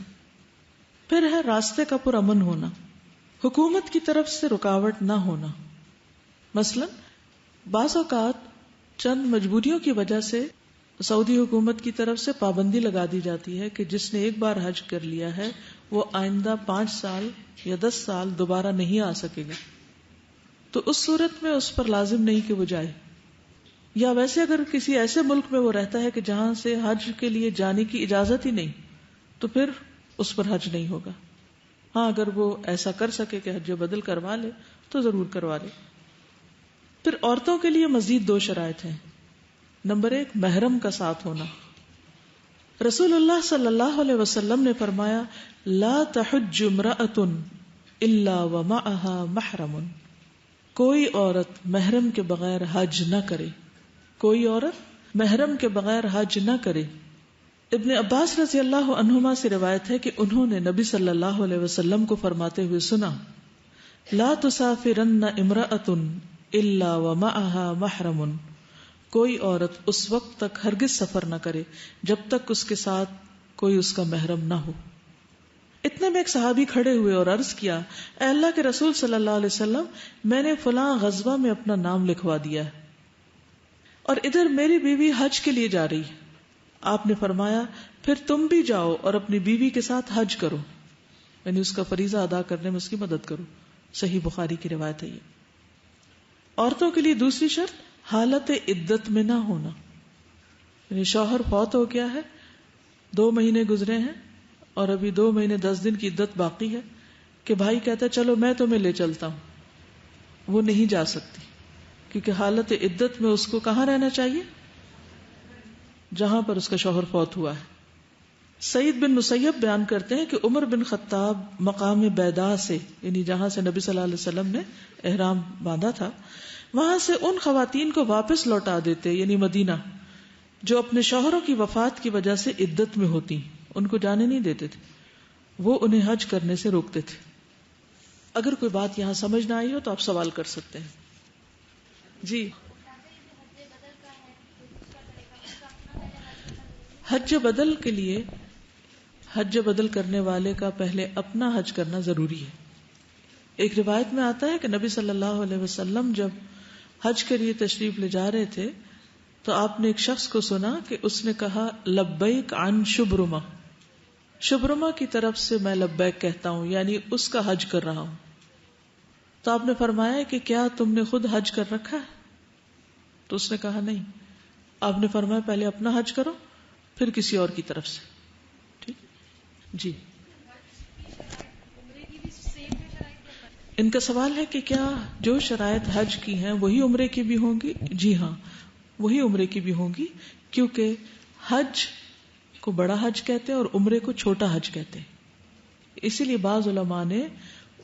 پھر ہے راستے کا پرامن ہونا، حکومت کی طرف سے رکاوٹ نہ ہونا. مثلا بعض اوقات چند مجبوریوں کی وجہ سے سعودی حکومت کی طرف سے پابندی لگا دی جاتی ہے کہ جس نے ایک بار حج کر لیا ہے وہ آئندہ 5 سال یا 10 سال دوبارہ نہیں آ سکے گا. تو اس صورت میں اس پر لازم نہیں کہ وہ جائے. یا ویسے اگر کسی ایسے ملک میں وہ رہتا ہے کہ جہاں سے حج کے لیے جانے کی اجازت ہی نہیں، تو پھر اس پر حج نہیں ہوگا. ہاں اگر وہ ایسا کر سکے کہ حج بدل کروا لے تو ضرور کروا لے. پھر عورتوں کے لیے مزید 2 شرائط ہیں. نمبر 1 محرم کا ساتھ ہونا. رسول اللہ صلی اللہ علیہ وسلم نے فرمایا لا تحج امرأۃ الا ومعها محرم، کوئی عورت محرم کے بغیر حج نہ کرے، کوئی عورت محرم کے بغیر حج نہ کرے. ابن عباس رضی اللہ عنہما سے روایت ہے کہ انہوں نے نبی صلی اللہ علیہ وسلم کو فرماتے ہوئے سنا لا تسافرن امرأۃ الا ومعها محرم، کوئی عورت اس وقت تک ہرگز سفر نہ کرے جب تک اس کے ساتھ کوئی اس کا محرم نہ ہو. اتنے میں ایک صحابی کھڑے ہوئے اور عرض کیا اے اللہ کے رسول صلی اللہ علیہ وسلم، میں نے فلاں غزوہ میں اپنا نام لکھوا دیا ہے اور ادھر میری بیوی حج کے لیے جا رہی ہے. آپ نے فرمایا پھر تم بھی جاؤ اور اپنی بیوی کے ساتھ حج کرو، یعنی اس کا فریضہ ادا کرنے میں اس کی مدد کرو. صحیح بخاری کی روایت ہے یہ. عورتوں کے لیے دوسری شرط حالت عدت میں نہ ہونا، یعنی شوہر فوت ہو گیا ہے، 2 مہینے گزرے ہیں اور ابھی 2 مہینے 10 دن کی عدت باقی ہے کہ بھائی کہتا ہے چلو میں تمہیں لے چلتا ہوں، وہ نہیں جا سکتی کیونکہ حالت عدت میں اس کو کہاں رہنا چاہیے؟ جہاں پر اس کا شوہر فوت ہوا ہے. سعید بن مسیب بیان کرتے ہیں کہ عمر بن خطاب مقام بیدا سے، یعنی جہاں سے نبی صلی اللہ علیہ وسلم نے احرام باندھا تھا، وہاں سے ان خواتین کو واپس لوٹا دیتے، یعنی مدینہ، جو اپنے شوہروں کی وفات کی وجہ سے عدت میں ہوتی، ان کو جانے نہیں دیتے تھے، وہ انہیں حج کرنے سے روکتے تھے. اگر کوئی بات یہاں سمجھ نہ آئی ہو تو آپ سوال کر سکتے ہیں. جی حج بدل کے لیے حج بدل کرنے والے کا پہلے اپنا حج کرنا ضروری ہے. ایک روایت میں آتا ہے کہ نبی صلی اللہ علیہ وسلم جب حج کے لیے تشریف لے جا رہے تھے تو آپ نے ایک شخص کو سنا کہ اس نے کہا لبیک عن شبرمہ، شبرمہ کی طرف سے میں لبیک کہتا ہوں، یعنی اس کا حج کر رہا ہوں. تو آپ نے فرمایا کہ کیا تم نے خود حج کر رکھا ہے؟ تو اس نے کہا نہیں. آپ نے فرمایا پہلے اپنا حج کرو پھر کسی اور کی طرف سے. ٹھیک جی. ان کا سوال ہے کہ کیا جو شرائط حج کی ہیں وہی عمرے کی بھی ہوں گی؟ جی ہاں، وہی عمرے کی بھی ہوں گی، کیونکہ حج کو بڑا حج کہتے ہیں اور عمرے کو چھوٹا حج کہتے ہیں. اسی لیے بعض علماء نے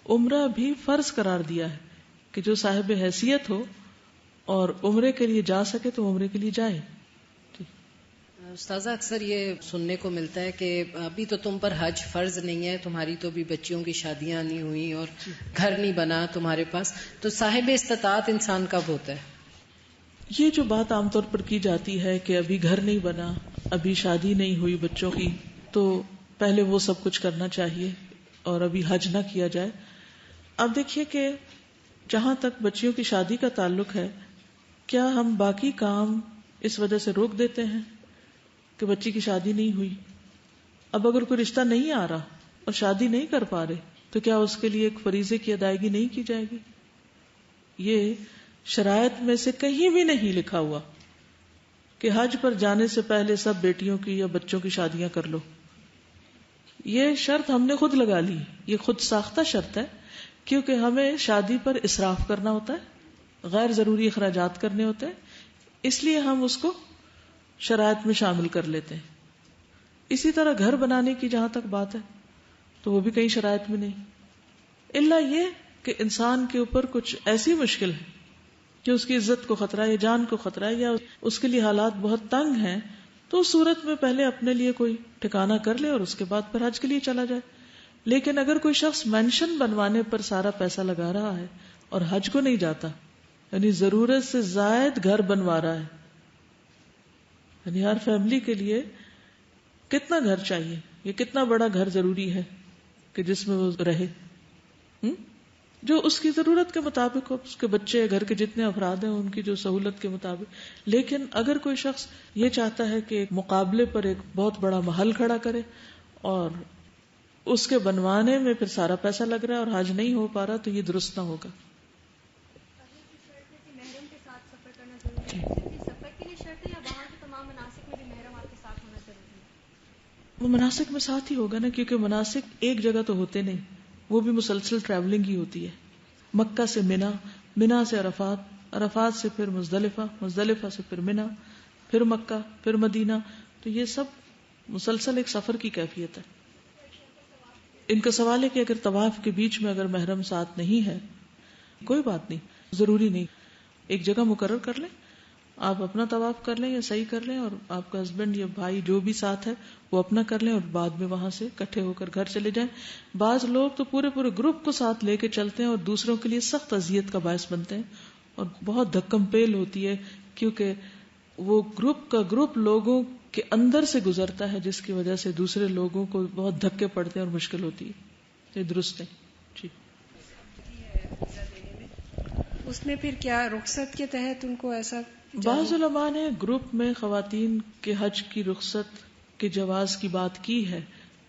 عمرہ بھی فرض قرار دیا ہے کہ جو صاحب حیثیت ہو اور عمرے کے لیے جا سکے تو عمرے کے لیے جائے. استاذہ اکثر یہ سننے کو ملتا ہے کہ ابھی تو تم پر حج فرض نہیں ہے، تمہاری تو بھی بچیوں کی شادیاں نہیں ہوئی اور گھر نہیں بنا تمہارے پاس، تو صاحب استطاعت انسان کب ہوتا ہے؟ یہ جو بات عام طور پر کی جاتی ہے کہ ابھی گھر نہیں بنا، ابھی شادی نہیں ہوئی بچوں کی، تو پہلے وہ سب کچھ کرنا چاہیے اور ابھی حج نہ کیا جائے. اب دیکھیے کہ جہاں تک بچیوں کی شادی کا تعلق ہے، کیا ہم باقی کام اس وجہ سے روک دیتے ہیں کہ بچی کی شادی نہیں ہوئی؟ اب اگر کوئی رشتہ نہیں آ رہا اور شادی نہیں کر پا رہے تو کیا اس کے لیے ایک فریضے کی ادائیگی نہیں کی جائے گی؟ یہ شرائط میں سے کہیں بھی نہیں لکھا ہوا کہ حج پر جانے سے پہلے سب بیٹیوں کی یا بچوں کی شادیاں کر لو. یہ شرط ہم نے خود لگا لی، یہ خود ساختہ شرط ہے، کیونکہ ہمیں شادی پر اسراف کرنا ہوتا ہے، غیر ضروری اخراجات کرنے ہوتے ہیں، اس لیے ہم اس کو شرائط میں شامل کر لیتے ہیں. اسی طرح گھر بنانے کی جہاں تک بات ہے تو وہ بھی کئی شرائط میں نہیں، الا یہ کہ انسان کے اوپر کچھ ایسی مشکل ہے کہ اس کی عزت کو خطرہ ہے یا جان کو خطرہ ہے یا اس کے لیے حالات بہت تنگ ہیں، تو اس صورت میں پہلے اپنے لیے کوئی ٹھکانہ کر لے اور اس کے بعد پھر حج کے لیے چلا جائے. لیکن اگر کوئی شخص مینشن بنوانے پر سارا پیسہ لگا رہا ہے اور حج کو نہیں جاتا، یعنی ضرورت سے زائد گھر بنوا رہا ہے، یعنی ہر فیملی کے لیے کتنا گھر چاہیے، یہ کتنا بڑا گھر ضروری ہے کہ جس میں وہ رہے، جو اس کی ضرورت کے مطابق ہو، اس کے بچے، گھر کے جتنے افراد ہیں ان کی جو سہولت کے مطابق. لیکن اگر کوئی شخص یہ چاہتا ہے کہ ایک مقابلے پر ایک بہت بڑا محل کھڑا کرے اور اس کے بنوانے میں پھر سارا پیسہ لگ رہا ہے اور حج نہیں ہو پا رہا، تو یہ درست نہ ہوگا. وہ مناسک میں ساتھ ہی ہوگا نا، کیونکہ مناسک ایک جگہ تو ہوتے نہیں، وہ بھی مسلسل ٹریولنگ ہی ہوتی ہے. مکہ سے منا، منا سے عرفات، عرفات سے پھر مزدلفہ، مزدلفہ سے پھر منا، پھر مکہ، پھر مدینہ، تو یہ سب مسلسل ایک سفر کی کیفیت ہے. ان کا سوال ہے کہ اگر طواف کے بیچ میں اگر محرم ساتھ نہیں ہے، کوئی بات نہیں، ضروری نہیں، ایک جگہ مقرر کر لیں، آپ اپنا طواف کر لیں یا صحیح کر لیں، اور آپ کا ہسبینڈ یا بھائی جو بھی ساتھ ہے وہ اپنا کر لیں، اور بعد میں وہاں سے اکٹھے ہو کر گھر چلے جائیں. بعض لوگ تو پورے گروپ کو ساتھ لے کے چلتے ہیں اور دوسروں کے لیے سخت اذیت کا باعث بنتے ہیں اور بہت دھکم پیل ہوتی ہے، کیونکہ وہ گروپ لوگوں کے اندر سے گزرتا ہے، جس کی وجہ سے دوسرے لوگوں کو بہت دھکے پڑتے ہیں اور مشکل ہوتی ہے. یہ درست ہے جی. اس میں پھر کیا رخصت کے تحت ان کو ایسا؟ بعض علماء نے گروپ میں خواتین کے حج کی رخصت کے جواز کی بات کی ہے،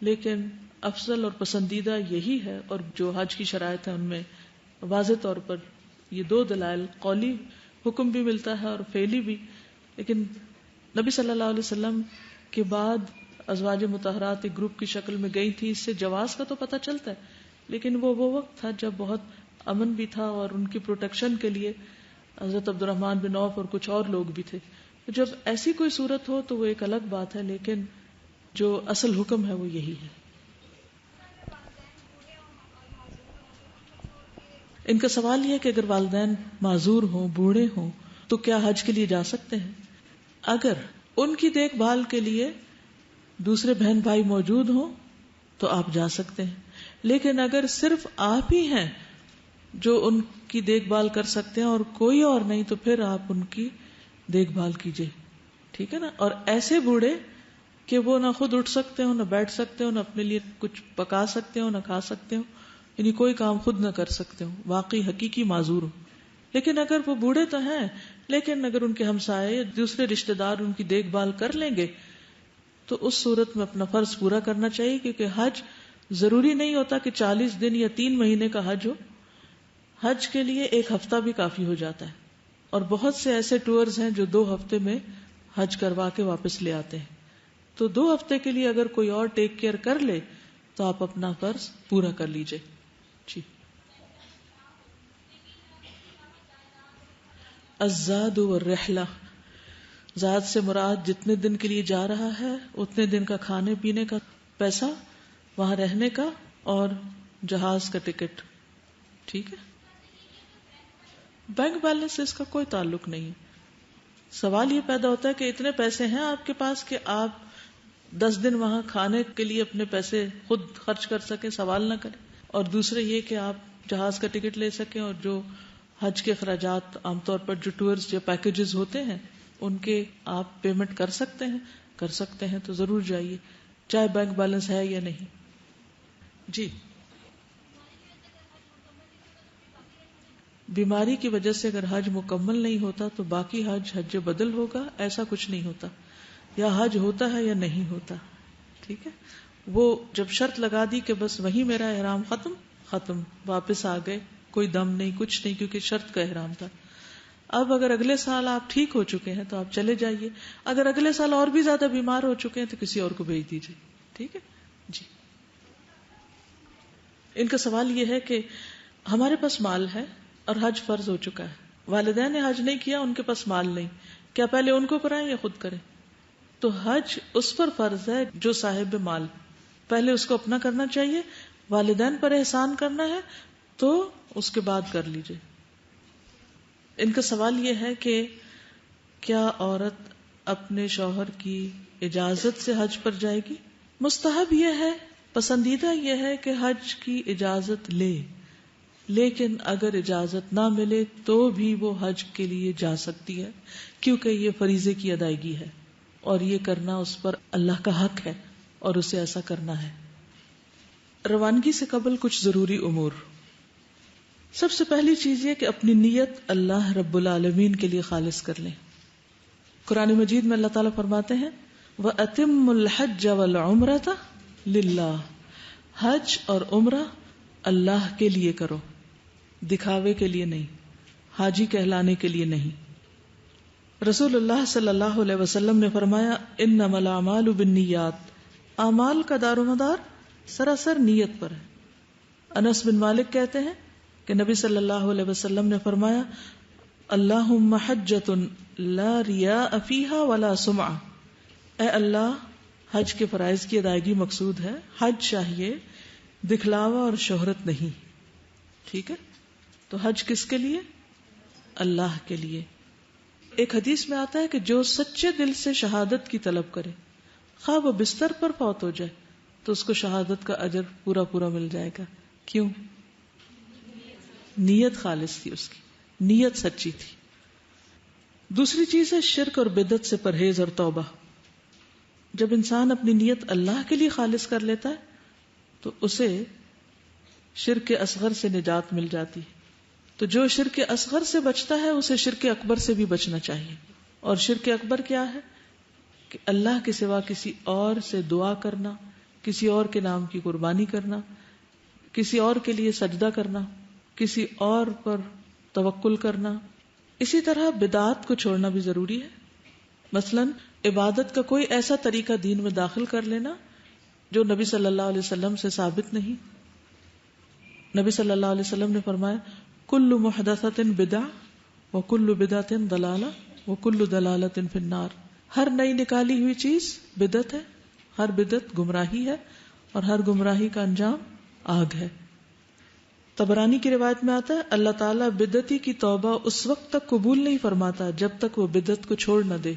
لیکن افضل اور پسندیدہ یہی ہے، اور جو حج کی شرائط ہے ان میں واضح طور پر یہ دو دلائل، قولی حکم بھی ملتا ہے اور فعلی بھی. لیکن نبی صلی اللہ علیہ وسلم کے بعد ازواج مطہرات ایک گروپ کی شکل میں گئی تھی، اس سے جواز کا تو پتہ چلتا ہے، لیکن وہ وقت تھا جب بہت امن بھی تھا اور ان کی پروٹیکشن کے لیے حضرت عبد الرحمن بن عوف اور کچھ اور لوگ بھی تھے. جب ایسی کوئی صورت ہو تو وہ ایک الگ بات ہے، لیکن جو اصل حکم ہے وہ یہی ہے. ان کا سوال یہ ہے کہ اگر والدین معذور ہوں، بوڑھے ہوں، تو کیا حج کے لیے جا سکتے ہیں؟ اگر ان کی دیکھ بھال کے لیے دوسرے بہن بھائی موجود ہوں تو آپ جا سکتے ہیں، لیکن اگر صرف آپ ہی ہیں جو ان کی دیکھ بھال کر سکتے ہیں اور کوئی اور نہیں، تو پھر آپ ان کی دیکھ بھال کیجئے، ٹھیک ہے نا. اور ایسے بوڑھے کہ وہ نہ خود اٹھ سکتے ہو، نہ بیٹھ سکتے ہو، نہ اپنے لیے کچھ پکا سکتے ہو، نہ کھا سکتے ہو، یعنی کوئی کام خود نہ کر سکتے ہو، واقعی حقیقی معذور ہو. لیکن اگر وہ بوڑھے تو ہیں، لیکن اگر ان کے ہمسائے دوسرے رشتہ دار ان کی دیکھ بھال کر لیں گے تو اس صورت میں اپنا فرض پورا کرنا چاہیے، کیونکہ حج ضروری نہیں ہوتا کہ 40 دن یا 3 مہینے کا حج ہو. حج کے لیے 1 ہفتہ بھی کافی ہو جاتا ہے، اور بہت سے ایسے ٹورز ہیں جو 2 ہفتے میں حج کروا کے واپس لے آتے ہیں. تو 2 ہفتے کے لیے اگر کوئی اور ٹیک کیئر کر لے تو آپ اپنا فرض پورا کر لیجئے. جی. الزاد والرحلہ، زاد سے مراد جتنے دن کے لیے جا رہا ہے اتنے دن کا کھانے پینے کا پیسہ، وہاں رہنے کا، اور جہاز کا ٹکٹ. ٹھیک ہے. بینک بیلنس سے اس کا کوئی تعلق نہیں ہے. سوال یہ پیدا ہوتا ہے کہ اتنے پیسے ہیں آپ کے پاس کہ آپ 10 دن وہاں کھانے کے لیے اپنے پیسے خود خرچ کر سکیں، سوال نہ کریں، اور دوسرے یہ کہ آپ جہاز کا ٹکٹ لے سکیں، اور جو حج کے اخراجات عام طور پر جو ٹورز یا پیکیجز ہوتے ہیں ان کے آپ پیمنٹ کر سکتے ہیں تو ضرور جائیے، چاہے بینک بیلنس ہے یا نہیں. جی. بیماری کی وجہ سے اگر حج مکمل نہیں ہوتا تو باقی حج بدل ہوگا، ایسا کچھ نہیں ہوتا. یا حج ہوتا ہے یا نہیں ہوتا. ٹھیک ہے. وہ جب شرط لگا دی کہ بس وہی میرا احرام ختم، واپس آ گئے، کوئی دم نہیں، کچھ نہیں، کیونکہ شرط کا احرام تھا. اب اگر اگلے سال آپ ٹھیک ہو چکے ہیں تو آپ چلے جائیے، اگر اگلے سال اور بھی زیادہ بیمار ہو چکے ہیں تو کسی اور کو بھیج دیجیے. ٹھیک ہے. جی. ان کا سوال یہ ہے کہ ہمارے پاس مال ہے اور حج فرض ہو چکا ہے، والدین نے حج نہیں کیا، ان کے پاس مال نہیں، کیا پہلے ان کو کرائیں یا خود کریں؟ تو حج اس پر فرض ہے جو صاحب مال، پہلے اس کو اپنا کرنا چاہیے. والدین پر احسان کرنا ہے تو اس کے بعد کر لیجئے. ان کا سوال یہ ہے کہ کیا عورت اپنے شوہر کی اجازت سے حج پر جائے گی؟ مستحب یہ ہے، پسندیدہ یہ ہے کہ حج کی اجازت لے، لیکن اگر اجازت نہ ملے تو بھی وہ حج کے لیے جا سکتی ہے، کیونکہ یہ فریضے کی ادائیگی ہے اور یہ کرنا اس پر اللہ کا حق ہے اور اسے ایسا کرنا ہے. روانگی سے قبل کچھ ضروری امور. سب سے پہلی چیز یہ کہ اپنی نیت اللہ رب العالمین کے لیے خالص کر لیں. قرآن مجید میں اللہ تعالیٰ فرماتے ہیں وَأَتِمُّ الْحَجَّ وَالْعُمْرَةَ لِلَّهِ، حج اور عمرہ اللہ کے لیے کرو، دکھاوے کے لیے نہیں، حاجی کہلانے کے لیے نہیں. رسول اللہ صلی اللہ علیہ وسلم نے فرمایا انما الاعمال بالنیات، اعمال کا دار و مدار سراسر نیت پر ہے. انس بن مالک کہتے ہیں کہ نبی صلی اللہ علیہ وسلم نے فرمایا اللہم حجۃ لا ریاء فیہا ولا سمعہ، اے اللہ حج کے فرائض کی ادائیگی مقصود ہے، حج چاہیے، دکھلاوا اور شہرت نہیں. ٹھیک ہے. تو حج کس کے لیے؟ اللہ کے لیے. ایک حدیث میں آتا ہے کہ جو سچے دل سے شہادت کی طلب کرے، خواہ وہ بستر پر فوت ہو جائے تو اس کو شہادت کا اجر پورا پورا مل جائے گا. کیوں؟ نیت خالص تھی، اس کی نیت سچی تھی. دوسری چیز ہے شرک اور بدعت سے پرہیز اور توبہ. جب انسان اپنی نیت اللہ کے لیے خالص کر لیتا ہے تو اسے شرک اصغر سے نجات مل جاتی ہے. تو جو شرک اصغر سے بچتا ہے اسے شرک اکبر سے بھی بچنا چاہیے. اور شرک اکبر کیا ہے؟ کہ اللہ کے سوا کسی اور سے دعا کرنا، کسی اور کے نام کی قربانی کرنا، کسی اور کے لیے سجدہ کرنا، کسی اور پر توکل کرنا. اسی طرح بدعات کو چھوڑنا بھی ضروری ہے. مثلا عبادت کا کوئی ایسا طریقہ دین میں داخل کر لینا جو نبی صلی اللہ علیہ وسلم سے ثابت نہیں. نبی صلی اللہ علیہ وسلم نے فرمایا کل محدثۃ بدعہ وکل بدعۃ ضلالہ وکل ضلالۃ فی النار. ہر نئی نکالی ہوئی چیز بدعت ہے، ہر بدعت گمراہی ہے، اور ہر گمراہی کا انجام آگ ہے. طبرانی کی روایت میں آتا ہے اللہ تعالیٰ بدعتی کی توبہ اس وقت تک قبول نہیں فرماتا جب تک وہ بدعت کو چھوڑ نہ دے.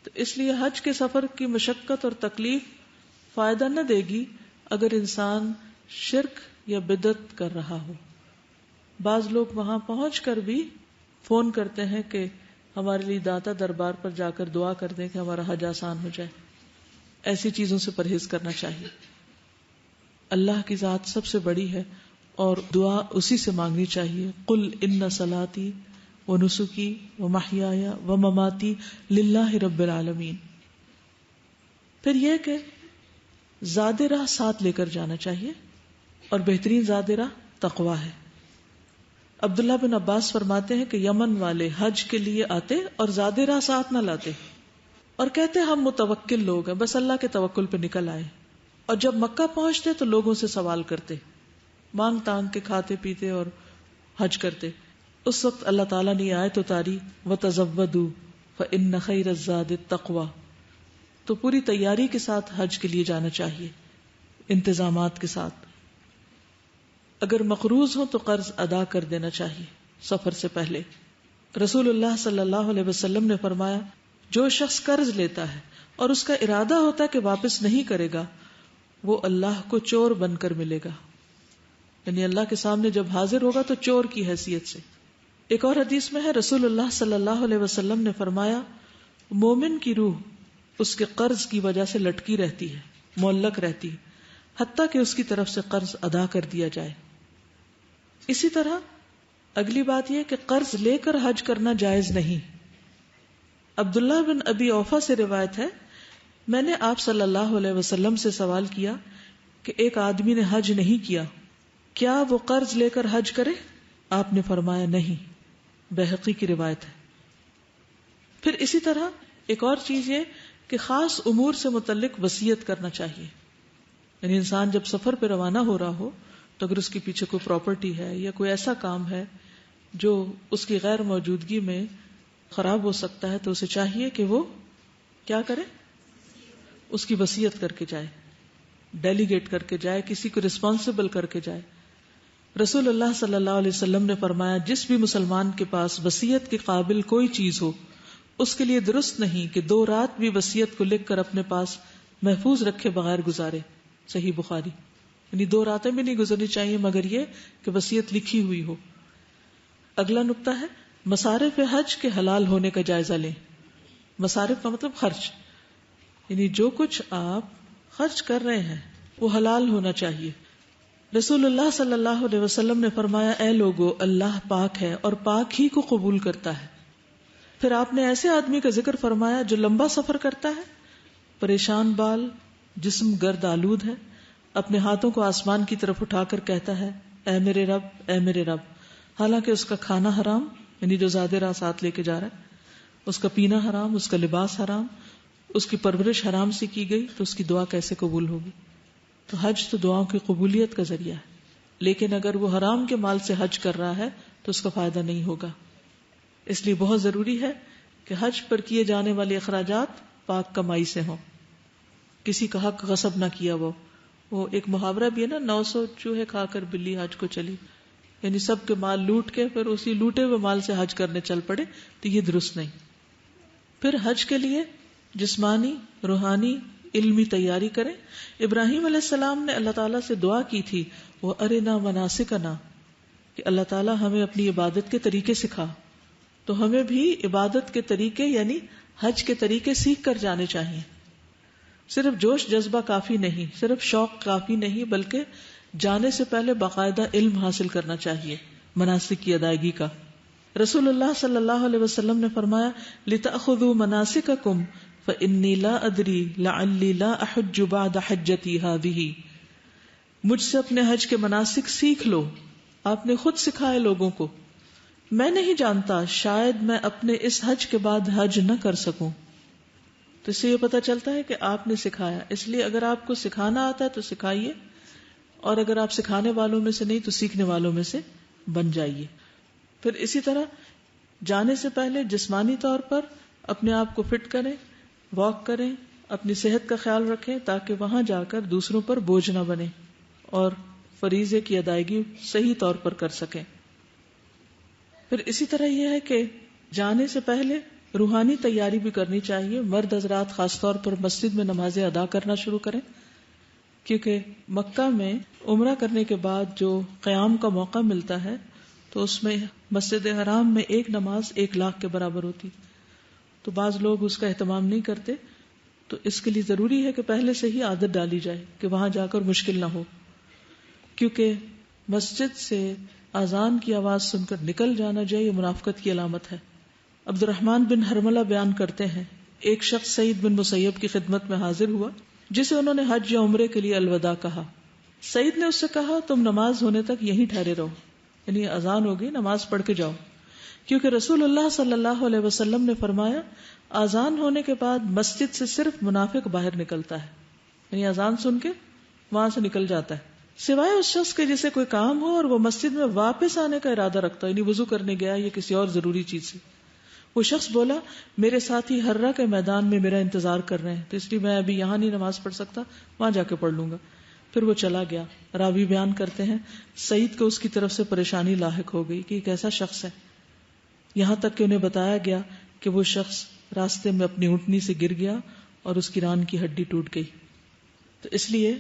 تو اس لیے حج کے سفر کی مشقت اور تکلیف فائدہ نہ دے گی اگر انسان شرک یا بدعت کر رہا ہو. بعض لوگ وہاں پہنچ کر بھی فون کرتے ہیں کہ ہمارے لیے داتا دربار پر جا کر دعا کر دیں کہ ہمارا حج آسان ہو جائے. ایسی چیزوں سے پرہیز کرنا چاہیے. اللہ کی ذات سب سے بڑی ہے اور دعا اسی سے مانگنی چاہیے. قل ان صلاتی ونسکی ومحیای ومماتی للہ رب العالمین. پھر یہ کہ زاد راہ ساتھ لے کر جانا چاہیے اور بہترین زاد راہ تقویٰ ہے. عبداللہ بن عباس فرماتے ہیں کہ یمن والے حج کے لیے آتے اور زاد راہ ساتھ نہ لاتے اور کہتے ہم متوکل لوگ ہیں، بس اللہ کے توکل پہ نکل آئے. اور جب مکہ پہنچتے تو لوگوں سے سوال کرتے، مانگ تانگ کے کھاتے پیتے اور حج کرتے. اس وقت اللہ تعالیٰ نے آیت اتاری وَتَزَوَّدُوا فَإِنَّ خَيْرَ الزَّادِ التَّقْوَىٰ. تو پوری تیاری کے ساتھ حج کے لیے جانا چاہیے، انتظامات کے ساتھ. اگر مقروض ہو تو قرض ادا کر دینا چاہیے سفر سے پہلے. رسول اللہ صلی اللہ علیہ وسلم نے فرمایا جو شخص قرض لیتا ہے اور اس کا ارادہ ہوتا ہے کہ واپس نہیں کرے گا وہ اللہ کو چور بن کر ملے گا، یعنی اللہ کے سامنے جب حاضر ہوگا تو چور کی حیثیت سے. ایک اور حدیث میں ہے رسول اللہ صلی اللہ علیہ وسلم نے فرمایا مومن کی روح اس کے قرض کی وجہ سے لٹکی رہتی ہے، معلق رہتی ہے، حتیٰ کہ اس کی طرف سے قرض ادا کر دیا جائے. اسی طرح اگلی بات یہ کہ قرض لے کر حج کرنا جائز نہیں. عبداللہ بن ابی اوفا سے روایت ہے میں نے آپ صلی اللہ علیہ وسلم سے سوال کیا کہ ایک آدمی نے حج نہیں کیا، کیا وہ قرض لے کر حج کرے؟ آپ نے فرمایا نہیں. بہقی کی روایت ہے. پھر اسی طرح ایک اور چیز یہ کہ خاص امور سے متعلق وصیت کرنا چاہیے. یعنی انسان جب سفر پہ روانہ ہو رہا ہو تو اگر اس کے پیچھے کوئی پراپرٹی ہے یا کوئی ایسا کام ہے جو اس کی غیر موجودگی میں خراب ہو سکتا ہے تو اسے چاہیے کہ وہ کیا کرے، اس کی وصیت کر کے جائے، ڈیلیگیٹ کر کے جائے، کسی کو رسپانسبل کر کے جائے. رسول اللہ صلی اللہ علیہ وسلم نے فرمایا جس بھی مسلمان کے پاس وصیت کے قابل کوئی چیز ہو اس کے لیے درست نہیں کہ 2 رات بھی وصیت کو لکھ کر اپنے پاس محفوظ رکھے بغیر گزارے. صحیح بخاری. یعنی 2 راتیں بھی نہیں گزرنی چاہیے مگر یہ کہ وصیت لکھی ہوئی ہو. اگلا نقطہ ہے مصارف حج کے حلال ہونے کا جائزہ لیں. مصارف کا مطلب خرچ، یعنی جو کچھ آپ خرچ کر رہے ہیں وہ حلال ہونا چاہیے. رسول اللہ صلی اللہ علیہ وسلم نے فرمایا اے لوگو اللہ پاک ہے اور پاک ہی کو قبول کرتا ہے. پھر آپ نے ایسے آدمی کا ذکر فرمایا جو لمبا سفر کرتا ہے، پریشان بال، جسم گرد آلود ہے، اپنے ہاتھوں کو آسمان کی طرف اٹھا کر کہتا ہے اے میرے رب اے میرے رب، حالانکہ اس کا کھانا حرام، یعنی جو زیادہ راہ ساتھ لے کے جا رہا ہے، اس کا پینا حرام، اس کا لباس حرام، اس کی پرورش حرام سے کی گئی، تو اس کی دعا کیسے قبول ہوگی؟ تو حج تو دعاؤں کی قبولیت کا ذریعہ ہے، لیکن اگر وہ حرام کے مال سے حج کر رہا ہے تو اس کا فائدہ نہیں ہوگا. اس لیے بہت ضروری ہے کہ حج پر کیے جانے والے اخراجات پاک کمائی سے ہوں، کسی کا حق غصب نہ کیا. وہ ایک محاورہ بھی ہے نا 900 چوہے کھا کر بلی حج کو چلی، یعنی سب کے مال لوٹ کے پھر اسی لوٹے ہوئے مال سے حج کرنے چل پڑے، تو یہ درست نہیں. پھر حج کے لیے جسمانی، روحانی، علمی تیاری کریں. ابراہیم علیہ السلام نے اللہ تعالیٰ سے دعا کی تھی وہ ارنا مناسکنا، کہ اللہ تعالیٰ ہمیں اپنی عبادت کے طریقے سکھا. تو ہمیں بھی عبادت کے طریقے یعنی حج کے طریقے سیکھ کر جانے چاہیے. صرف جوش جذبہ کافی نہیں، صرف شوق کافی نہیں، بلکہ جانے سے پہلے باقاعدہ علم حاصل کرنا چاہیے مناسک کی ادائیگی کا. رسول اللہ صلی اللہ علیہ وسلم نے فرمایا لِتَأْخُذُوا مَنَاسِكَكُمْ فَإِنِّي لَا أَدْرِي لَعَلِّي لَا أَحُجُّ بَعْدَ حَجَّتِي هَٰذِهِ. مجھ سے اپنے حج کے مناسک سیکھ لو. آپ نے خود سکھائے لوگوں کو. میں نہیں جانتا شاید میں اپنے اس حج کے بعد حج نہ کر سکوں. تو اس سے یہ پتہ چلتا ہے کہ آپ نے سکھایا. اس لیے اگر آپ کو سکھانا آتا ہے تو سکھائیے، اور اگر آپ سکھانے والوں میں سے نہیں تو سیکھنے والوں میں سے بن جائیے. پھر اسی طرح جانے سے پہلے جسمانی طور پر اپنے آپ کو فٹ کریں، واک کریں، اپنی صحت کا خیال رکھیں تاکہ وہاں جا کر دوسروں پر بوجھ نہ بنے اور فریضے کی ادائیگی صحیح طور پر کر سکیں. پھر اسی طرح یہ ہے کہ جانے سے پہلے روحانی تیاری بھی کرنی چاہیے. مرد حضرات خاص طور پر مسجد میں نمازیں ادا کرنا شروع کریں، کیونکہ مکہ میں عمرہ کرنے کے بعد جو قیام کا موقع ملتا ہے تو اس میں مسجد حرام میں 1 نماز 1 لاکھ کے برابر ہوتی. تو بعض لوگ اس کا اہتمام نہیں کرتے، تو اس کے لیے ضروری ہے کہ پہلے سے ہی عادت ڈالی جائے کہ وہاں جا کر مشکل نہ ہو، کیونکہ مسجد سے اذان کی آواز سن کر نکل جانا جو یہ منافقت کی علامت ہے۔ عبد الرحمن بن حرملہ بیان کرتے ہیں ایک شخص سعید بن مسیب کی خدمت میں حاضر ہوا جسے انہوں نے حج یا عمرے کے لیے الوداع کہا۔ سعید نے اس سے کہا تم نماز ہونے تک یہیں ٹھہرے رہو، یعنی اذان ہوگی نماز پڑھ کے جاؤ، کیونکہ رسول اللہ صلی اللہ علیہ وسلم نے فرمایا اذان ہونے کے بعد مسجد سے صرف منافق باہر نکلتا ہے، یعنی اذان سن کے وہاں سے نکل جاتا ہے، سوائے اس شخص کے جسے کوئی کام ہو اور وہ مسجد میں واپس آنے کا ارادہ رکھتا ہے، یعنی وضو کرنے گیا یا کسی اور ضروری چیز سے۔ وہ شخص بولا میرے ساتھی ہررا کے میدان میں میرا انتظار کر رہے ہیں، تو اس لیے میں ابھی یہاں نہیں نماز پڑھ سکتا، وہاں جا کے پڑھ لوں گا۔ پھر وہ چلا گیا۔ راوی بیان کرتے ہیں سعید کو اس کی طرف سے پریشانی لاحق ہو گئی کہ ایک ایسا شخص ہے، یہاں تک کہ انہیں بتایا گیا کہ وہ شخص راستے میں اپنی اونٹنی سے گر گیا اور اس کی ران کی ہڈی ٹوٹ گئی۔ تو اس لیے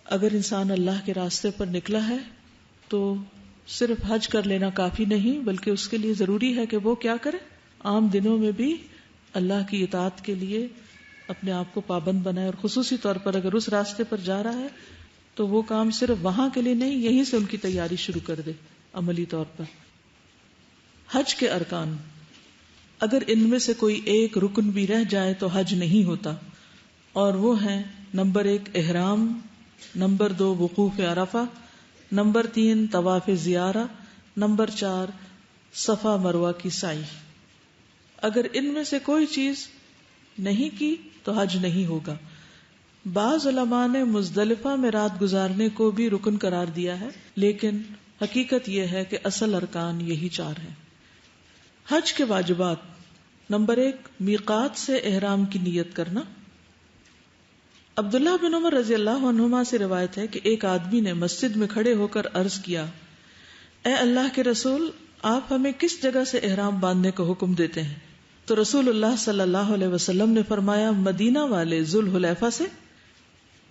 اگر انسان اللہ کے راستے پر نکلا ہے تو صرف حج کر لینا کافی نہیں، بلکہ اس کے لیے ضروری ہے کہ وہ کیا کرے، عام دنوں میں بھی اللہ کی اطاعت کے لیے اپنے آپ کو پابند بنائے، اور خصوصی طور پر اگر اس راستے پر جا رہا ہے تو وہ کام صرف وہاں کے لیے نہیں، یہیں سے ان کی تیاری شروع کر دے عملی طور پر۔ حج کے ارکان، اگر ان میں سے کوئی ایک رکن بھی رہ جائے تو حج نہیں ہوتا، اور وہ ہیں نمبر 1 احرام، نمبر 2 وقوف عرفہ، نمبر 3 طواف زیارہ، نمبر 4 صفا مروہ کی سعی۔ اگر ان میں سے کوئی چیز نہیں کی تو حج نہیں ہوگا۔ بعض علماء نے مزدلفہ میں رات گزارنے کو بھی رکن قرار دیا ہے، لیکن حقیقت یہ ہے کہ اصل ارکان یہی 4 ہیں۔ حج کے واجبات، نمبر 1 میقات سے احرام کی نیت کرنا۔ عبداللہ بن عمر رضی اللہ عنہما سے روایت ہے کہ ایک آدمی نے مسجد میں کھڑے ہو کر عرض کیا، اے اللہ کے رسول، آپ ہمیں کس جگہ سے احرام باندھنے کا حکم دیتے ہیں؟ تو رسول اللہ صلی اللہ علیہ وسلم نے فرمایا مدینہ والے ذوالحلیفہ سے،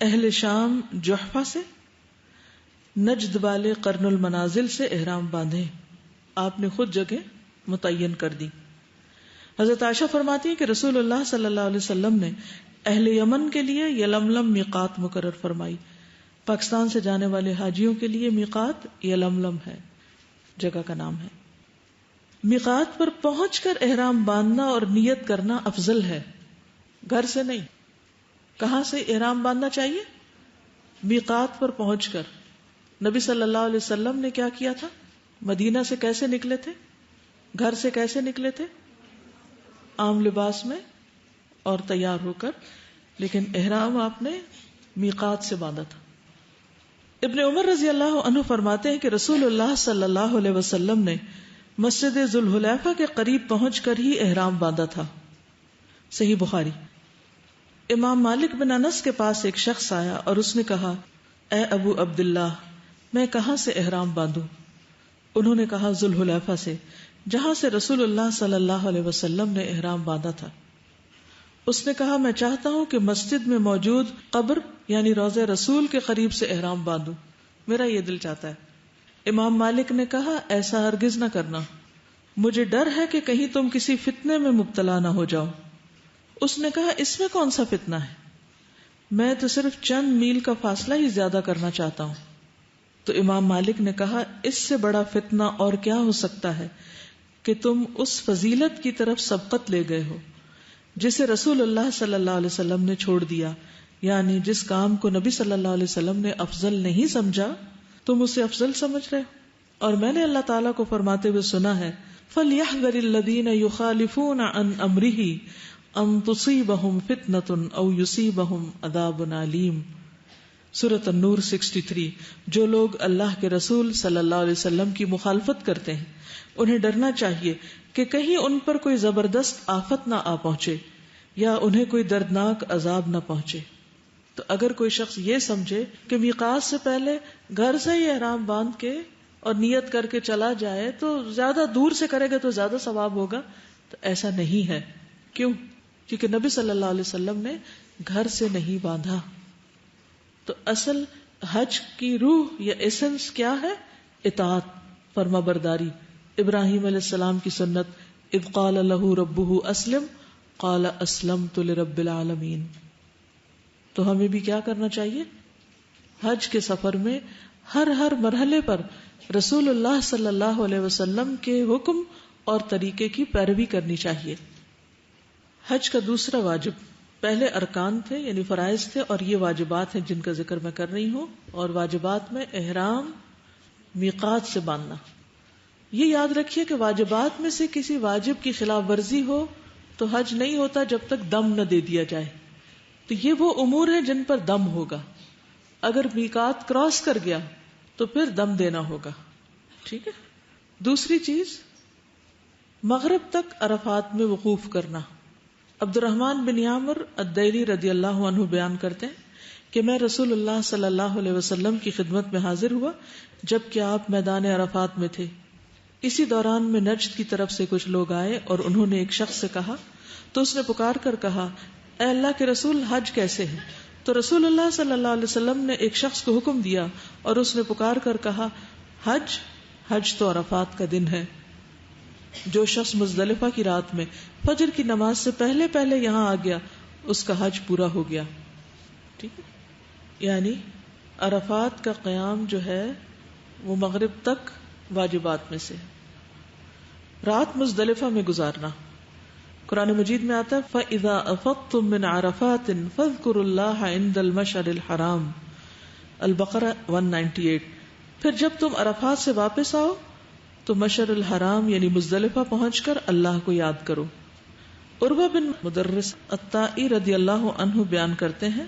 اہل شام جحفہ سے، نجد والے قرن المنازل سے احرام باندھیں۔ آپ نے خود جگہ متعین کر دی۔ حضرت عائشہ فرماتی ہے کہ رسول اللہ صلی اللہ علیہ وسلم نے اہل یمن کے لیے یلملم میقات مقرر فرمائی۔ پاکستان سے جانے والے حاجیوں کے لیے میقات یلملم ہے، جگہ کا نام ہے۔ میقات پر پہنچ کر احرام باندھنا اور نیت کرنا افضل ہے، گھر سے نہیں۔ کہاں سے احرام باندھنا چاہیے؟ میقات پر پہنچ کر۔ نبی صلی اللہ علیہ وسلم نے کیا کیا تھا؟ مدینہ سے کیسے نکلے تھے؟ گھر سے کیسے نکلے تھے؟ عام لباس میں اور تیار ہو کر، لیکن احرام آپ نے میقات سے باندھا تھا۔ ابن عمر رضی اللہ عنہ فرماتے ہیں کہ رسول اللہ صلی اللہ علیہ وسلم نے مسجد ذوالحلیفہ کے قریب پہنچ کر ہی احرام باندھا تھا۔ صحیح بخاری۔ امام مالک بن انس کے پاس ایک شخص آیا اور اس نے کہا، اے ابو عبداللہ، میں کہاں سے احرام باندھوں؟ انہوں نے کہا ذوالحلیفہ سے، جہاں سے رسول اللہ صلی اللہ علیہ وسلم نے احرام باندھا تھا۔ اس نے کہا میں چاہتا ہوں کہ مسجد میں موجود قبر یعنی روضہ رسول کے قریب سے احرام باندھوں، میرا یہ دل چاہتا ہے۔ امام مالک نے کہا ایسا ہرگز نہ کرنا، مجھے ڈر ہے کہ کہیں تم کسی فتنے میں مبتلا نہ ہو جاؤ۔ اس نے کہا اس میں کون سا فتنہ ہے، میں تو صرف چند میل کا فاصلہ ہی زیادہ کرنا چاہتا ہوں۔ تو امام مالک نے کہا اس سے بڑا فتنہ اور کیا ہو سکتا ہے کہ تم اس فضیلت کی طرف سبقت لے گئے ہو جسے رسول اللہ صلی اللہ علیہ وسلم نے چھوڑ دیا، یعنی جس کام کو نبی صلی اللہ علیہ وسلم نے افضل نہیں سمجھا تم اسے افضل سمجھ رہے ہو۔ اور میں نے اللہ تعالیٰ کو فرماتے ہوئے سنا ہے فَلْيَحْذَرِ الَّذِينَ يُخَالِفُونَ عَنْ أَمْرِهِ أَن تُصِيبَهُمْ فِتْنَةٌ أَوْ يُصِيبَهُمْ عَذَابٌ أَلِيمٌ۔ سورۃ النور 63۔ جو لوگ اللہ کے رسول صلی اللہ علیہ وسلم کی مخالفت کرتے ہیں انہیں ڈرنا چاہیے کہ کہیں ان پر کوئی زبردست آفت نہ آ پہنچے یا انہیں کوئی دردناک عذاب نہ پہنچے۔ تو اگر کوئی شخص یہ سمجھے کہ میقات سے پہلے گھر سے ہی احرام باندھ کے اور نیت کر کے چلا جائے تو زیادہ دور سے کرے گا تو زیادہ ثواب ہوگا، تو ایسا نہیں ہے۔ کیوں؟ کیونکہ نبی صلی اللہ علیہ وسلم نے گھر سے نہیں باندھا۔ تو اصل حج کی روح یا ایسنس کیا ہے؟ اطاعت، فرما برداری۔ ابراہیم علیہ السلام کی سنت، اذ قال له ربه اسلم قال اسلمت لرب العالمین۔ تو ہمیں بھی کیا کرنا چاہیے؟ حج کے سفر میں ہر مرحلے پر رسول اللہ صلی اللہ علیہ وسلم کے حکم اور طریقے کی پیروی کرنی چاہیے. حج کا دوسرا واجب، پہلے ارکان تھے یعنی فرائض تھے، اور یہ واجبات ہیں جن کا ذکر میں کر رہی ہوں. اور واجبات میں احرام میقات سے باندھنا. یہ یاد رکھیے کہ واجبات میں سے کسی واجب کی خلاف ورزی ہو تو حج نہیں ہوتا جب تک دم نہ دے دیا جائے. تو یہ وہ امور ہیں جن پر دم ہوگا. اگر میقات کراس کر گیا تو پھر دم دینا ہوگا. ٹھیک ہے. دوسری چیز، مغرب تک عرفات میں وقوف کرنا. عبد الرحمن بن عامر الدیلی رضی اللہ عنہ بیان کرتے ہیں کہ میں رسول اللہ صلی اللہ علیہ وسلم کی خدمت میں حاضر ہوا جبکہ آپ میدان عرفات میں تھے. اسی دوران میں نجد کی طرف سے کچھ لوگ آئے اور انہوں نے ایک شخص سے کہا تو اس نے پکار کر کہا، اے اللہ کے رسول، حج کیسے ہے؟ تو رسول اللہ صلی اللہ علیہ وسلم نے ایک شخص کو حکم دیا اور اس نے پکار کر کہا، حج تو عرفات کا دن ہے. جو شخص مزدلفہ کی رات میں فجر کی نماز سے پہلے پہلے یہاں آ گیا اس کا حج پورا ہو گیا. ٹھیک ہے. یعنی عرفات کا قیام جو ہے وہ مغرب تک واجبات میں سے. رات مزدلفہ میں گزارنا. قرآن مجید میں آتا ہے فَإِذَا أَفَضْتُم مِّنْ عَرَفَاتٍ فَاذْكُرُوا اللَّهَ عِندَ الْمَشْعَرِ الْحَرَامِ. البقرہ 198. پھر جب تم عرفات سے واپس آؤ تو مشعر الحرام یعنی مزدلفہ پہنچ کر اللہ کو یاد کرو. عروہ بن مدرس الطائی رضی اللہ عنہ بیان کرتے ہیں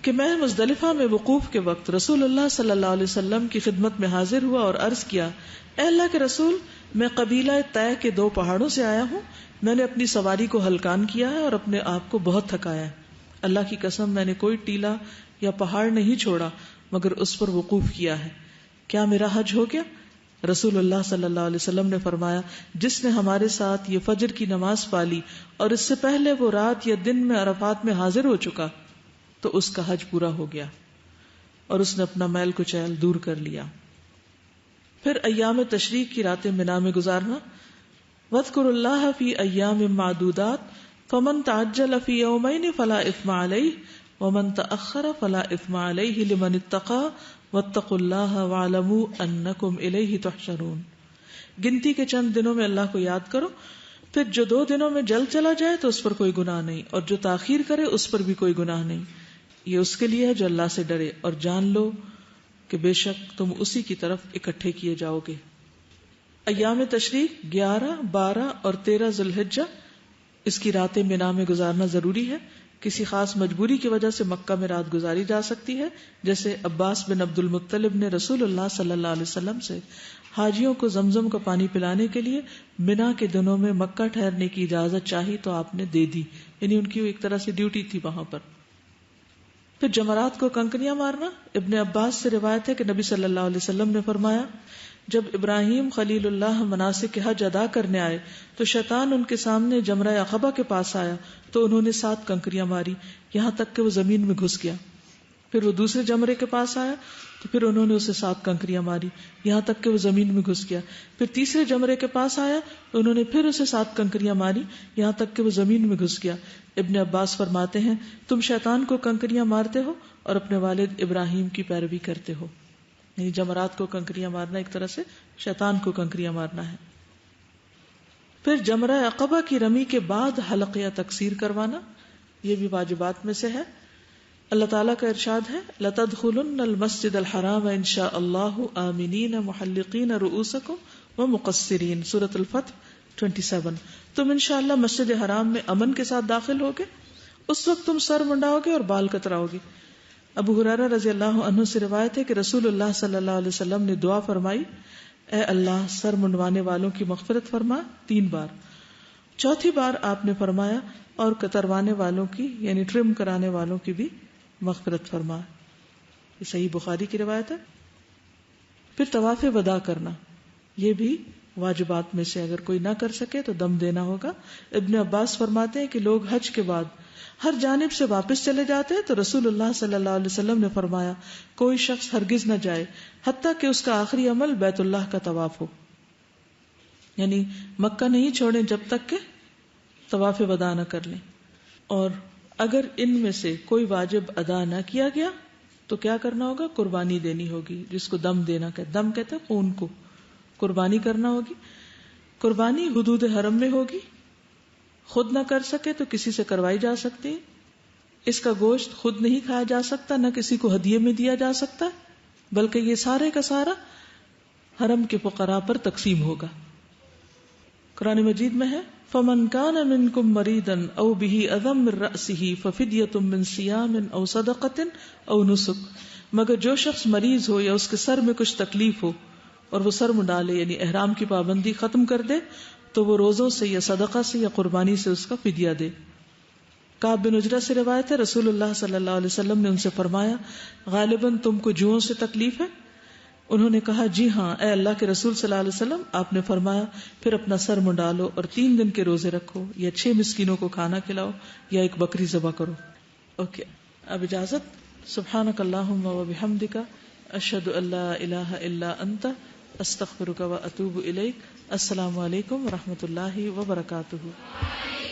کہ میں مزدلفہ میں وقوف کے وقت رسول اللہ صلی اللہ علیہ وسلم کی خدمت میں حاضر ہوا اور عرض کیا، اے اللہ کے رسول، میں قبیلہ طے کے 2 پہاڑوں سے آیا ہوں. میں نے اپنی سواری کو ہلکان کیا ہے اور اپنے آپ کو بہت تھکایا ہے. اللہ کی قسم میں نے کوئی ٹیلا یا پہاڑ نہیں چھوڑا مگر اس پر وقوف کیا ہے. کیا میرا حج ہو گیا؟ رسول اللہ صلی اللہ علیہ وسلم نے فرمایا، جس نے ہمارے ساتھ یہ فجر کی نماز پالی اور اس سے پہلے وہ رات یا دن میں عرفات میں حاضر ہو چکا تو اس کا حج پورا ہو گیا اور اس نے اپنا میل کچیل دور کر لیا. پھر ایام تشریق کی راتیں منا میں گزارنا. وَاذْكُرُوا اللَّهَ فِي أَيَّامٍ مَّعْدُودَاتٍ فَمَن تَعَجَّلَ فِي يَوْمَيْنِ فَلَا إِثْمَ عَلَيْهِ وَمَن تَأَخَّرَ فَلَا إِثْمَ عَلَيْهِ لِمَنِ اتَّقَىٰ وَاتَّقُوا اللَّهَ وَاعْلَمُوا أَنَّكُمْ إِلَيْهِ تُحْشَرُونَ. گنتی کے چند دنوں میں اللہ کو یاد کرو، پھر جو 2 دنوں میں جلد چلا جائے تو اس پر کوئی گناہ نہیں، اور جو تاخیر کرے اس پر بھی کوئی گناہ نہیں. یہ اس کے لیے ہے جو اللہ سے ڈرے، اور جان لو کہ بے شک تم اسی کی طرف اکٹھے کیے جاؤ گے. ایام تشریق 11، 12 اور 13 ذی الحجہ اس کی راتیں مینا میں گزارنا ضروری ہے. کسی خاص مجبوری کی وجہ سے مکہ میں رات گزاری جا سکتی ہے، جیسے عباس بن عبد المطلب نے رسول اللہ صلی اللہ علیہ وسلم سے حاجیوں کو زمزم کا پانی پلانے کے لیے مینا کے دنوں میں مکہ ٹھہرنے کی اجازت چاہی تو آپ نے دے دی، یعنی ان کی ایک طرح سے ڈیوٹی تھی وہاں پر. پھر جمرات کو کنکریاں مارنا. ابن عباس سے روایت ہے کہ نبی صلی اللہ علیہ وسلم نے فرمایا، جب ابراہیم خلیل اللہ مناسک حج ادا کرنے آئے تو شیطان ان کے سامنے جمرہ عقبہ کے پاس آیا تو انہوں نے 7 کنکریاں ماری یہاں تک کہ وہ زمین میں گھس گیا. پھر وہ دوسرے جمرے کے پاس آیا تو پھر انہوں نے اسے 7 کنکریاں ماری یہاں تک کہ وہ زمین میں گھس گیا. پھر تیسرے جمرے کے پاس آیا تو انہوں نے پھر اسے 7 کنکریاں ماری یہاں تک کہ وہ زمین میں گھس گیا. ابن عباس فرماتے ہیں، تم شیطان کو کنکریاں مارتے ہو اور اپنے والد ابراہیم کی پیروی کرتے ہو. یعنی جمرات کو کنکریاں مارنا ایک طرح سے شیطان کو کنکریاں مارنا ہے. پھر جمرہ عقبہ کی رمی کے بعد حلق یا تقصیر کروانا، یہ بھی واجبات میں سے ہے. اللہ تعالیٰ کا ارشاد ہے، لَتَدْخُلُنَّ الْمَسْجِدَ الْحَرَامَ إِنْ شَاءَ اللَّهُ آمِنِينَ مُحَلِّقِينَ رُؤُوسَكُمْ وَمُقَصِّرِينَ. سورۃ الفتح 27. تم انشاءاللہ مسجد حرام میں امن کے ساتھ داخل ہوگے، اس وقت تم سر منڈاؤ گے اور بال کتراؤ گے. ابو ہریرہ رضی اللہ عنہ سے روایت ہے کہ رسول اللہ صلی اللہ علیہ وسلم نے دعا فرمائی، اے اللہ سر منڈوانے والوں کی مغفرت فرما 3 بار. چوتھی بار آپ نے فرمایا اور کتروانے والوں کی یعنی ٹرم کرانے والوں کی بھی مغفرت فرما. یہ صحیح بخاری کی روایت ہے. پھر طواف وداع کرنا، یہ بھی واجبات میں سے اگر کوئی نہ کر سکے تو دم دینا ہوگا. ابن عباس فرماتے ہیں کہ لوگ حج کے بعد ہر جانب سے واپس چلے جاتے ہیں تو رسول اللہ صلی اللہ علیہ وسلم نے فرمایا، کوئی شخص ہرگز نہ جائے حتیٰ کہ اس کا آخری عمل بیت اللہ کا طواف ہو. یعنی مکہ نہیں چھوڑیں جب تک کہ طواف وداع نہ کر لیں. اور اگر ان میں سے کوئی واجب ادا نہ کیا گیا تو کیا کرنا ہوگا؟ قربانی دینی ہوگی، جس کو دم دینا کہتے، دم کہتے ہیں خون کو، قربانی کرنا ہوگی۔ قربانی حدود حرم میں ہوگی، خود نہ کر سکے تو کسی سے کروائی جا سکتی ہے۔ اس کا گوشت خود نہیں کھایا جا سکتا، نہ کسی کو ہدیے میں دیا جا سکتا، بلکہ یہ سارے کا سارا حرم کے فقراء پر تقسیم ہوگا۔ قرآن مجید میں ہے فَمَنْ كَانَ مِنْكُمْ مَرِيضًا أَوْ بِهِ أَذًى مِّن رَأْسِهِ فَفِدْيَةٌ مِّن صِيَامٍ أَوْ صَدَقَةٍ أَوْ نُسُكٍ، مگر جو شخص مریض ہو یا اس کے سر میں کچھ تکلیف ہو اور وہ سر منڈا لے، یعنی احرام کی پابندی ختم کر دے، تو وہ روزوں سے یا صدقہ سے یا قربانی سے اس کا فدیہ دے۔ کعب بن عجرہ سے روایت ہے، رسول اللہ صلی اللہ علیہ وسلم نے ان سے فرمایا غالباً تم کو جوؤں سے تکلیف ہے؟ انہوں نے کہا جی ہاں اے اللہ کے رسول صلی اللہ علیہ وسلم۔ آپ نے فرمایا پھر اپنا سر منڈا لو اور 3 دن کے روزے رکھو، یا 6 مسکینوں کو کھانا کھلاؤ، یا ایک بکری ذبح کرو۔ اوکے، اب اجازت۔ سبحانک اللہم و بحمدک، اشہد ان لا الہ الا انت، استغفرک و اتوب الیک۔ السلام علیکم و رحمۃ اللہ وبرکاتہ۔